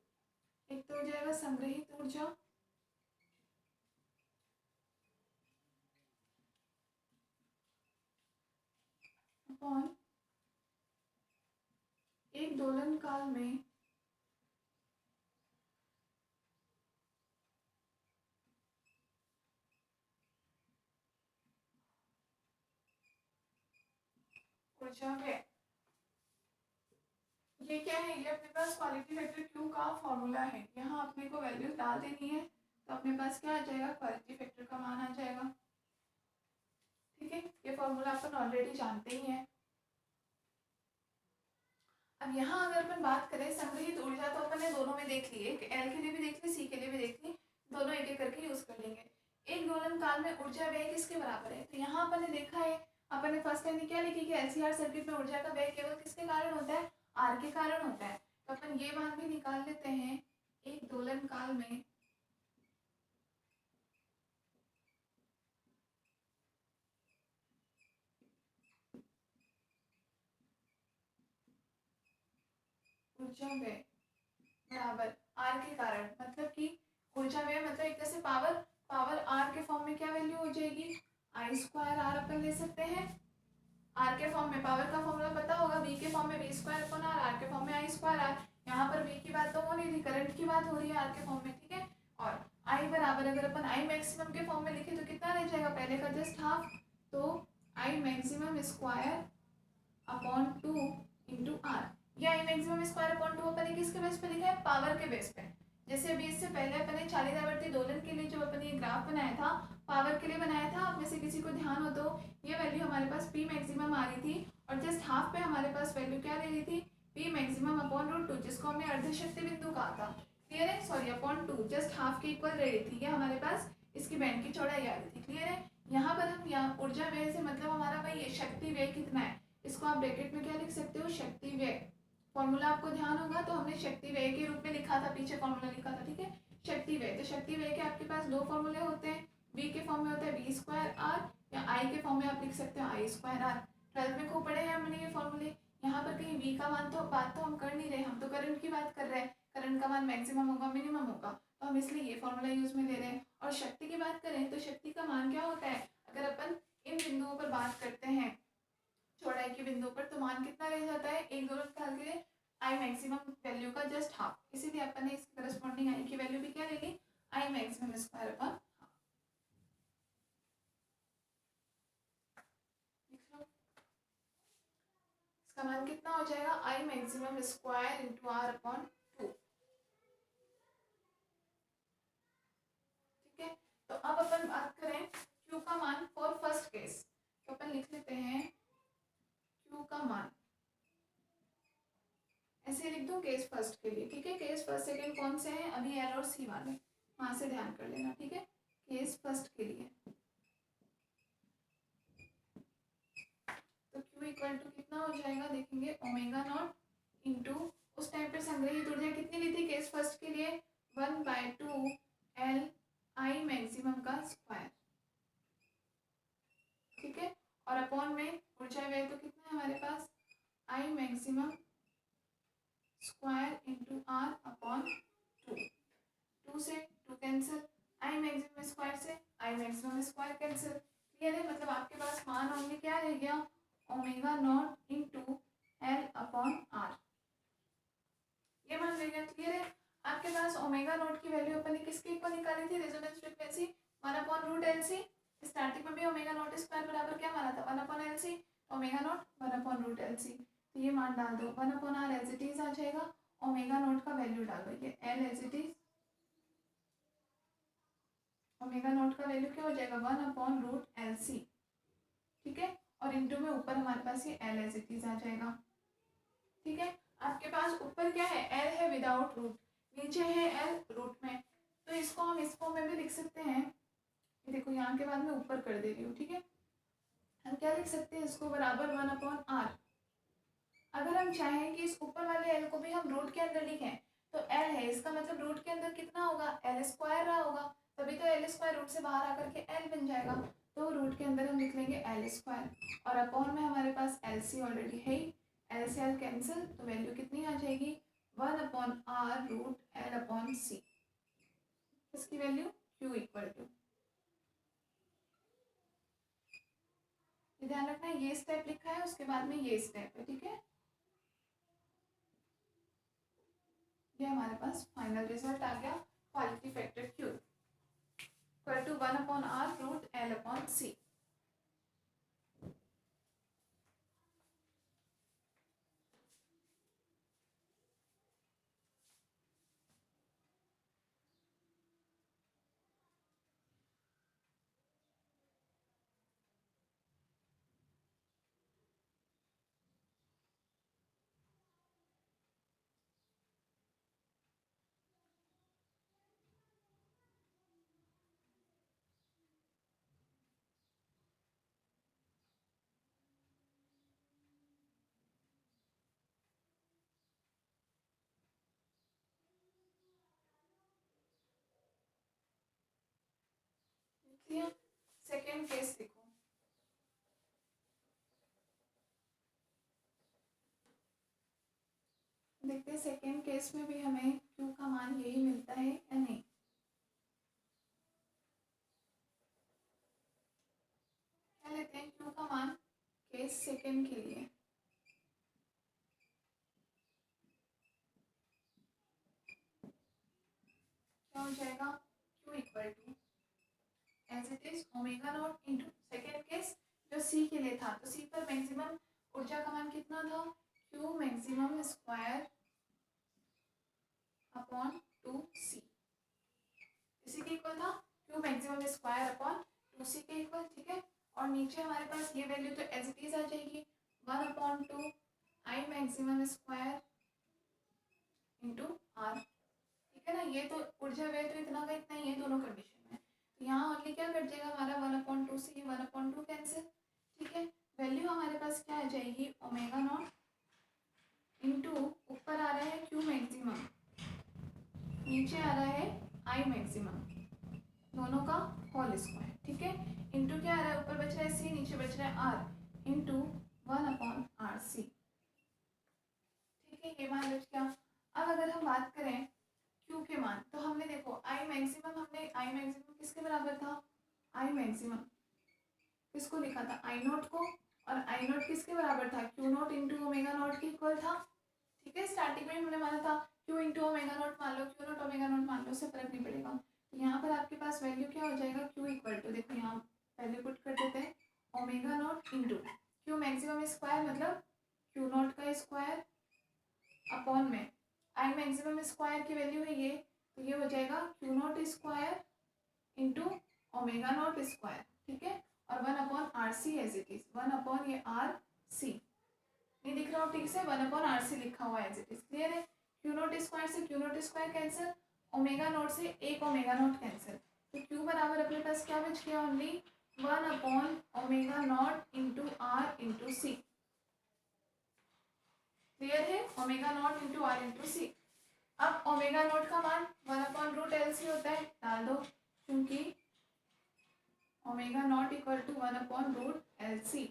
एक तो हो जाएगा संग्रहित ऊर्जा अपॉन एक दोलन काल में ऊर्जा व्यय। ये क्या है, ये अपने पास क्वालिटी फैक्टर क्यू का फॉर्मूला है, यहाँ अपने को वैल्यू डाल देनी है, तो अपने पास क्या आ जाएगा, क्वालिटी फैक्टर का मान आ जाएगा। ठीक है, ये फॉर्मूला अपन ऑलरेडी जानते ही हैं। अब यहाँ अगर अपन बात करें संग्रहित ऊर्जा, तो अपन ने दोनों में देख ली, एक एल के लिए भी देख ली, सी के लिए भी देख ली, दोनों एक एक करके यूज कर लेंगे। एक दोलन काल में ऊर्जा व्यय किसके बराबर है, तो यहाँ अपन ने देखा है, अपन ने फर्स्ट टाइम क्या लिखी कि एलसीआर सर्किट में ऊर्जा का व्यय केवल किसके कारण होता है, आर के कारण होता है। तो अपन ये मान भी निकाल लेते हैं, एक दोलन काल में ऊर्जा व्यय बराबर आर के कारण, मतलब कि ऊर्जा व्यय मतलब एक तरह से पावर, पावर आर के फॉर्म में क्या वैल्यू हो जाएगी, आई स्क्वायर आर अपन ले सकते हैं। आर के फॉर्म में पावर का फॉर्मूला पता होगा, बी के फॉर्म में बी स्क्वायर अपन आर, आर के फॉर्म में आई स्क्वायर आर, यहाँ पर v की बात तो हो नहीं रही, करंट की बात हो रही है r के फॉर्म में, ठीक है। और i बराबर अगर अपन i मैक्सिमम के फॉर्म में लिखे तो कितना रह जाएगा, पहले का जस्ट हाफ, तो i maximum square upon 2 into R. ये आई मैक्सिमम स्क्वायर अपॉन 2 अपन ने किसके बेस पे लिखा है, पावर के बेस पे। जैसे अभी इससे पहले अपन ने चालितावर्ती दोलन के लिए जो अपन ये ग्राफ बनाया था, पावर के लिए बनाया था, आप में से किसी को ध्यान हो तो ये वैल्यू हमारे पास पी मैक्सिमम आ रही थी और जस्ट हाफ पे हमारे पास वैल्यू क्या ले रही थी, पी मैक्सिमम अपॉन रूट 2, जिसको हमने अर्धशक्ति बिंदु कहा था। क्लियर है, सॉरी अपॉन 2 जस्ट हाफ के इक्वल रह रही थी, ये हमारे पास इसकी बैंड की चौड़ाई आ रही थी। क्लियर है, यहाँ पर हम यहाँ ऊर्जा व्यय से मतलब हमारा भाई ये शक्ति व्यय कितना है, इसको आप ब्रैकेट में क्या लिख सकते हो, शक्ति व्यय। फॉर्मूला आपको ध्यान होगा तो हमने शक्ति व्यय के रूप में लिखा था, पीछे फॉर्मूला लिखा था, ठीक है। शक्ति व्यय, तो शक्ति व्यय के आपके पास दो फॉर्मूले होते हैं, v के फॉर्म में होता है v स्क्वायर आर, या i के फॉर्म में आप लिख सकते हो i स्क्वायर आर। 12th में खूब पढ़े हैं हमने ये फॉर्मूले। यहाँ पर कहीं v का मान तो बात तो हम कर नहीं रहे, हम तो करंट की बात कर रहे हैं, करंट का मान मैक्सिमम होगा मिनिमम होगा, तो हम इसलिए ये फॉर्मूला यूज में ले रहे हैं। और शक्ति की बात करें तो शक्ति का मान क्या होता है, अगर अपन इन बिंदुओं पर बात करते हैं चौड़ाई के बिंदु पर, तो मान कितना रह जाता है, एक दोलन काल के लिए आई मैक्सिमम वैल्यू का जस्ट हाफ, इसीलिए अपन ने इसके करस्पॉन्डिंग आई की वैल्यू भी क्या ले ली, I maximum square upon half. इसका मान कितना हो जाएगा, I maximum square into R upon 2। ठीक है, तो अब अपन बात करें क्यू का मान फॉर फर्स्ट केस, तो अपन लिख लेते हैं क्यू का मान, ऐसे लिख दूं केस फर्स्ट के लिए, ठीक है। केस फर्स्ट सेकंड कौन से हैं, अभी एल और सी वाले, वहां से ध्यान कर लेना, ठीक है। केस फर्स्ट के लिए तो Q इक्वल टू कितना हो जाएगा, देखेंगे ओमेगा नॉट इंटू, उस टाइम पर संग्रहित ऊर्जा कितनी ली थी केस फर्स्ट के लिए, 1/2 L I मैक्सिमम का स्क्वायर, ठीक है। और अपॉन में ऊर्जा व्यय तो कितना है हमारे पास, I maximum square into R upon 2। 2 से 2 कैंसिल, आई मैक्सिमम स्क्वायर से I maximum square cancel. Clear है, मतलब आपके पास मान ओनली क्या रह गया, omega not into L upon R, ये मान रह गया। क्लियर है, आपके पास ओमेगा नॉट की वैल्यू अपन ने किसके इक्वल निकाली थी, रेजोनेंस फ्रीक्वेंसी 1/√LC। स्टार्टिंग में भी ओमेगा नॉट स्क्वायर बराबर क्या माना था, 1/LC, ओमेगा नॉट 1/√LC, तो ये मान डाल दो, 1/r एज इट इज आ जाएगा, ओमेगा नॉट का वैल्यू डालो, ये L as it is, omega not का वैल्यू क्या हो जाएगा, 1/√LC, ठीक है। और इंटू में ऊपर हमारे पास ये एल एज इट इज आ जाएगा, ठीक है। आपके पास ऊपर क्या है, एल है विदाउट रूट, नीचे है एल रूट में, तो इसको हम इस फॉर्म में भी लिख सकते हैं, ये देखो यहाँ के बाद मैं ऊपर कर दे रही हूँ, ठीक है। हम क्या लिख सकते हैं, इसको बराबर 1/r। अगर हम चाहें कि इस ऊपर वाले एल को भी हम रूट के अंदर लिखें, तो एल है, इसका मतलब रूट के अंदर कितना होगा, एल स्क्वायर रहा होगा, तभी तो एल स्क्वायर रूट से बाहर आकर के एल बन जाएगा, तो रूट के अंदर हम लिख लेंगे एल स्क्वायर, और अपॉन में हमारे पास एल सी ऑलरेडी है ही, एल से एल कैंसिल, तो वैल्यू कितनी आ जाएगी, 1/r रूट एल अपॉन सी, इसकी वैल्यू क्यू इक्वल टू, ध्यान रखना ये स्टेप लिखा है, उसके बाद में ये स्टेप है, ठीक है। ये हमारे पास फाइनल रिजल्ट आ गया, quality factor Q equal to 1/r root L upon C. Second case देखो, देखते हैं सेकेंड केस में भी हमें क्यू का मान यही मिलता है या नहीं। क्या लेते हैं क्यू का मान केस सेकेंड के लिए, हो जाएगा Q equal to as it is omega not into second case जो C के लिए था, तो C पर मैक्सिमम ऊर्जा का मान कितना था, Q maximum square upon 2C, इसी के इक्वल था, Q maximum square upon 2C के इक्वल, ठीक है। और नीचे हमारे पास ये वैल्यू तो एज इट इज आ जाएगी 1/2 I maximum square into R, ठीक है ना। ये तो ऊर्जा व्यय तो इतना का इतना ही है दोनों कंडीशन में, तो यहाँ ओनली क्या कट जाएगा हमारा 1/2 से 1/2 कैंसिल, ठीक है। वैल्यू हमारे पास क्या आ जाएगी ओमेगा नॉट इंटू ऊपर आ रहा है Q मैक्सिमम, नीचे आ रहा है I मैक्सिमम, दोनों का होल स्क्वायर, ठीक है। इंटू क्या आ रहा है, ऊपर बच रहा है C, नीचे बच रहा है R, इंटू 1/RC, ठीक है। ये मान बच गया। अब अगर हम बात करें Q के मान, तो हमने देखो I मैक्सिमम किसके बराबर था, I मैक्सिमम किसको लिखा था, I नॉट को, और I नॉट किसके बराबर था, Q not into omega naught के इक्वल था, ठीक है। स्टार्टिंग में हमने माना था Q इंटू ओमेगा नॉट मान लो, Q नॉट ओमेगा नॉट मान लो, उससे फर्क नहीं पड़ेगा। तो यहाँ पर आपके पास वैल्यू क्या हो जाएगा, Q इक्वल टू, देखो यहाँ पहले पुट कर देते हैं, omega naught into Q maximum square मतलब Q नॉट का स्क्वायर अपॉन में I मैक्सिमम स्क्वायर की वैल्यू है ये, तो ये हो जाएगा Q nought square into omega not square, ठीक है। और 1/RC एज इट इज, 1 ये RC नहीं दिख रहा हो ठीक से, 1/RC लिखा हुआ एज इट इज, क्लियर है। Q नॉट स्क्वायर से Q nought square cancel, omega nought से एक ओमेगा नॉट कैंसिल, तो Q बराबर अपने पास क्या बच गया, ओनली 1/ओमेगा nought into R into C, clear है, omega not into R into C। अब ओमेगा नॉट का मान 1/√LC होता है, डाल दो, क्योंकि omega not equal to 1/√LC,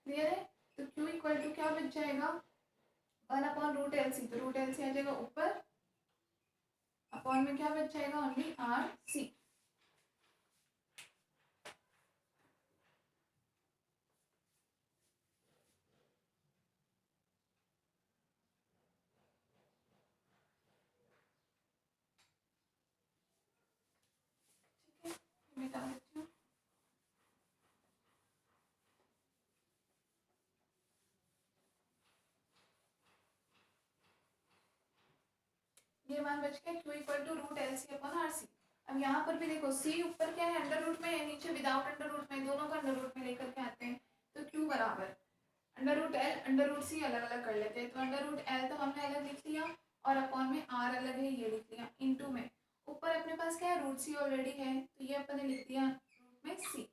clear है। तो Q इक्वल टू क्या बच जाएगा 1/√LC, तो √LC आ जाएगा ऊपर, अपॉन में क्या बच जाएगा ओनली RC, ठीक है। मिटा देती हूँ, ये मान बच गया Q equal to √LC upon RC। अब यहाँ पर भी देखो C ऊपर क्या है अंडर रूट में है, नीचे विदाउट अंडर रूट में, दोनों का अंडर रूट में लेकर के आते हैं, तो Q बराबर √L √C अलग अलग कर लेते हैं, तो √L तो हमने अलग लिख लिया, और अपॉन में R अलग है ये लिख लिया, इनटू में ऊपर अपने पास क्या है √C ऑलरेडी है, तो ये अपन ने लिख दिया रूट में C।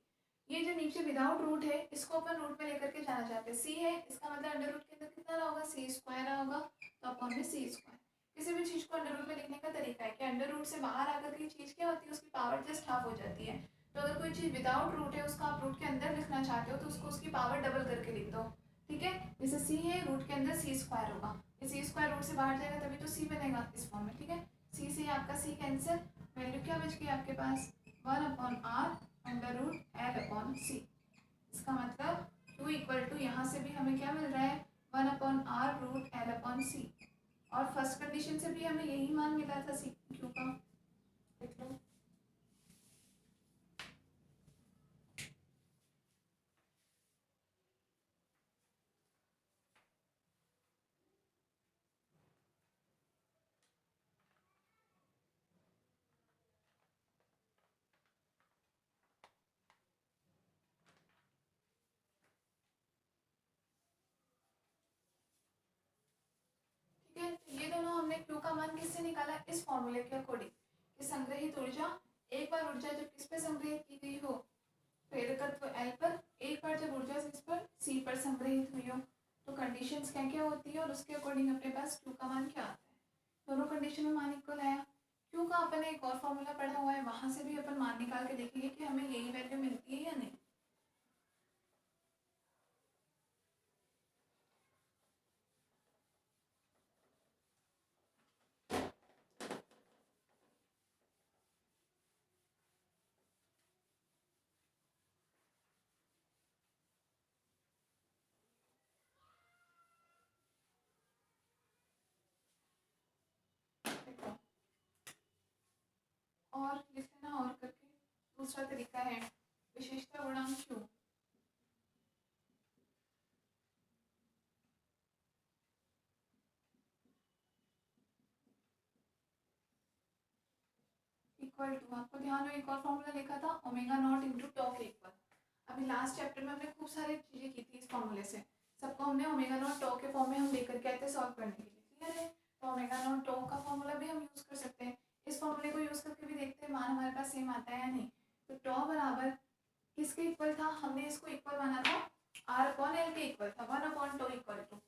ये जो नीचे विदाउट रूट है इसको अपन रूट में लेकर के जाना चाहते हैं, C है इसका मतलब अंडर रूट के अंदर कितना रहा होगा, C स्क्वायर रहा होगा, तो अपॉन में C स्क्वायर। किसी भी चीज़ को अंडर रूट में लिखने का तरीका है कि अंडर रूट से बाहर आकर के चीज़ क्या होती है, उसकी पावर जस्ट हाफ हो जाती है। तो अगर कोई चीज़ विदाउट रूट है उसका आप रूट के अंदर लिखना चाहते हो तो उसको उसकी पावर डबल करके लिख दो, ठीक है। जैसे C है रूट के अंदर C स्क्वायर होगा, C स्क्वायर रूट से बाहर जाएगा तभी तो C बनेगा इस फॉर्म में, ठीक है। C से आपका C कैंसिल, वैल्यू क्या बच गई आपके पास 1/R √L/C। इसका मतलब Q इक्वल टू यहाँ से भी हमें क्या मिल रहा है 1/R √L/C, और फर्स्ट कंडीशन से भी हमें यही मान मिला था सी क्यू का, देख लो। ठीक है, तो ये दोनों हमने क्यू का मान किससे निकाला, इस फॉर्मूले के अकॉर्डिंग कि संग्रहित ऊर्जा, एक बार ऊर्जा जब किस पे संग्रहित की गई हो, प्रेरकत्व L पर, एक बार जब ऊर्जा किस पर C पर संग्रहित हुई हो, तो कंडीशंस क्या क्या होती है और उसके अकॉर्डिंग अपने पास क्यू का मान क्या आता है। दोनों कंडीशन में मान इक्वल आया, क्यू का अपन ने एक और फॉर्मूला पढ़ा हुआ है, वहां से भी अपन मान निकाल के देखेंगे कि हमें यही वैल्यू मिलती है या नहीं। देखो और लिख लेना और करके। दूसरा तरीका है विशेषता गुणांक क्यू। इक्वल टू, आपको ध्यान हो एक और फॉर्मूला लिखा था ओमेगा नॉट इंटू टॉ के इक्वल। अभी लास्ट चैप्टर में हमने खूब सारी चीजें की थी इस फॉर्मूले से, सबको हमने ओमेगा नॉट टॉ के फॉर्म में हम लेकर के आए थे सॉल्व करने के लिए, क्लियर है। तो ओमेगा नॉट टॉ का फॉर्मूला भी हम यूज कर सकते हैं। इस फॉर्मूले को यूज करके भी देखते हैं मान हमारे पास सेम आता है या नहीं। तो टॉ बराबर किसके इक्वल था, हमने इसको इक्वल माना था आर अपॉन एल के इक्वल था, 1 upon tau equal to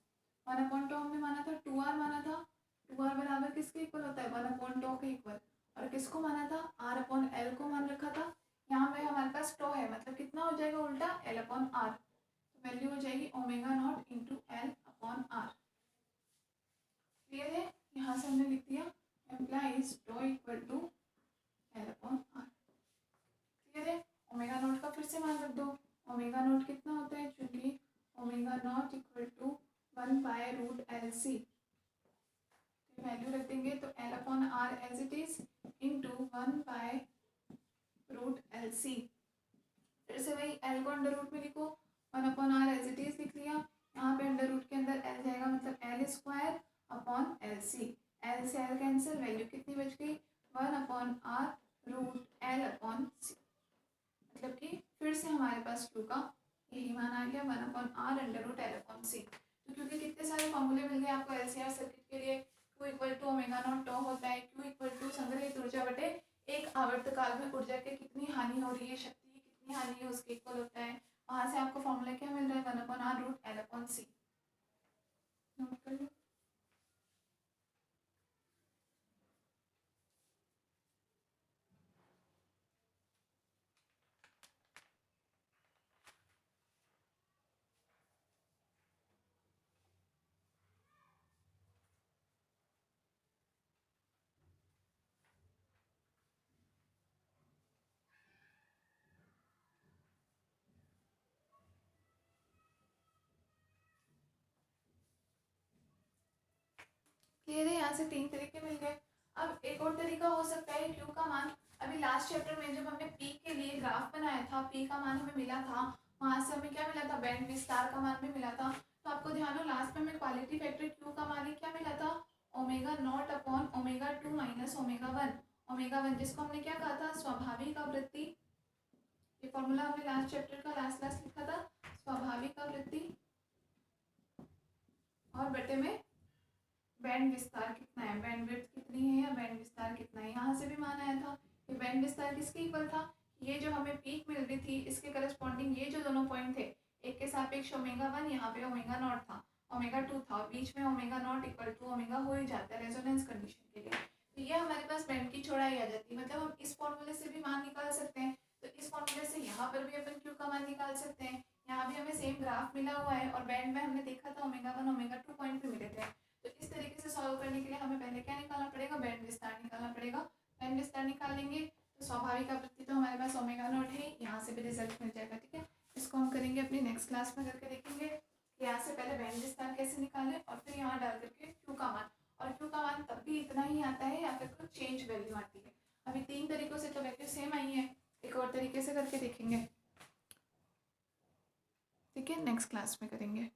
1 upon tau हमने माना था 2r माना था। 2r बराबर किसके इक्वल होता है 1 अपॉन टॉ के इक्वल। और किसको माना था r अपॉन एल को मान रखा था। यहाँ पे हमारे पास टॉ है मतलब कितना हो जाएगा उल्टा l अपॉन आर। तो वैल्यू हो जाएगी omega not into L upon R. Clear है, यहाँ से हमने लिख दिया implies tau equal to L upon R. Clear है, ओमेगा नॉट का फिर से मान रख दो। ओमेगा नॉट कितना होता है, चूंकि omega not equal to 1 by root L C, value रख देंगे तो L upon R as it is into 1 by root L C. फिर से वही एल को अंडर रूट में लिखो, 1 upon R as it is लिख लिया। यहाँ पे अंडर रूट के अंदर एल जाएगा मतलब L square upon L C. L से एल कैंसिल, वैल्यू कितनी बच गई 1 upon R root L upon C. मतलब कि फिर से हमारे पास क्यू का यही मान आ गया 1 upon R under root L upon C. तो क्योंकि कितने सारे फॉर्मूले मिल गए आपको एलसीआर सर्किट के लिए, Q equal to omega nought tau होता है, Q इक्वल टू संग्रहित ऊर्जा बटे एक आवर्तकाल में ऊर्जा के कितनी हानि हो रही है, शक्ति की कितनी हानि है उसके इक्वल होता है। वहां से आपको फॉर्मूला क्या मिल रहा है 1 upon R root L upon C. Note कर लो। क्लियर है, यहाँ से 3 तरीके मिल गए। अब एक और तरीका हो सकता है क्यू का मान, अभी लास्ट चैप्टर में जब हमने पी के लिए ग्राफ बनाया था, पी का मान हमें मिला था, वहां से हमें क्या मिला था बैंड विस्तार का मान भी मिला था। तो आपको ध्यान हो लास्ट में हमें क्वालिटी फैक्टर क्यू का मान क्या मिला था omega not upon omega 2 minus omega 1। Omega 1 जिसको हमने क्या कहा था स्वाभाविक आवृत्ति, ये फॉर्मूला हमने लास्ट चैप्टर का लास्ट लिखा था, स्वाभाविक आवृत्ति और बटे में बैंड विस्तार कितना है, बैंडविड्थ कितनी है या बैंड विस्तार कितना है। यहाँ से भी मान आया था कि बैंड विस्तार किसके इक्वल था, ये जो हमें पीक मिल रही थी इसके करस्पॉन्डिंग ये जो दोनों पॉइंट थे, एक के सापेक्ष ओमेगा 1 यहाँ पे ओमेगा नॉट था, ओमेगा 2 था, बीच में omega not equal to omega हो ही जाता है रेजोनेंस कंडीशन के लिए। तो ये हमारे पास बैंड की चौड़ाई आ जाती है, मतलब हम इस फॉर्मूले से भी मान निकाल सकते हैं। तो इस फॉर्मूले से यहाँ पर भी अपन क्यू का मान निकाल सकते हैं। यहाँ भी हमें सेम ग्राफ मिला हुआ है और बैंड में हमने देखा था ओमेगा 1 ओमेगा 2 पॉइंट पे मिले थे। तो इस तरीके से सॉल्व करने के लिए हमें पहले क्या निकालना पड़ेगा बैंड विस्तार निकालना पड़ेगा। बैंड विस्तार निकालेंगे तो स्वाभाविक आवृत्ति तो हमारे पास ओमेगा नॉट है, यहाँ से भी रिजल्ट मिल जाएगा। ठीक है, इसको हम करेंगे अपनी नेक्स्ट क्लास में करके देखेंगे कि यहाँ से पहले बैंड विस्तार कैसे निकालें और फिर यहाँ डाल करके क्यू का मान, और क्यू का मान तब भी इतना ही आता है या फिर कुछ चेंज वैल्यू आती है। अभी 3 तरीकों से तो वैल्यू सेम आई है, एक और तरीके से करके देखेंगे। ठीक है, नेक्स्ट क्लास में करेंगे।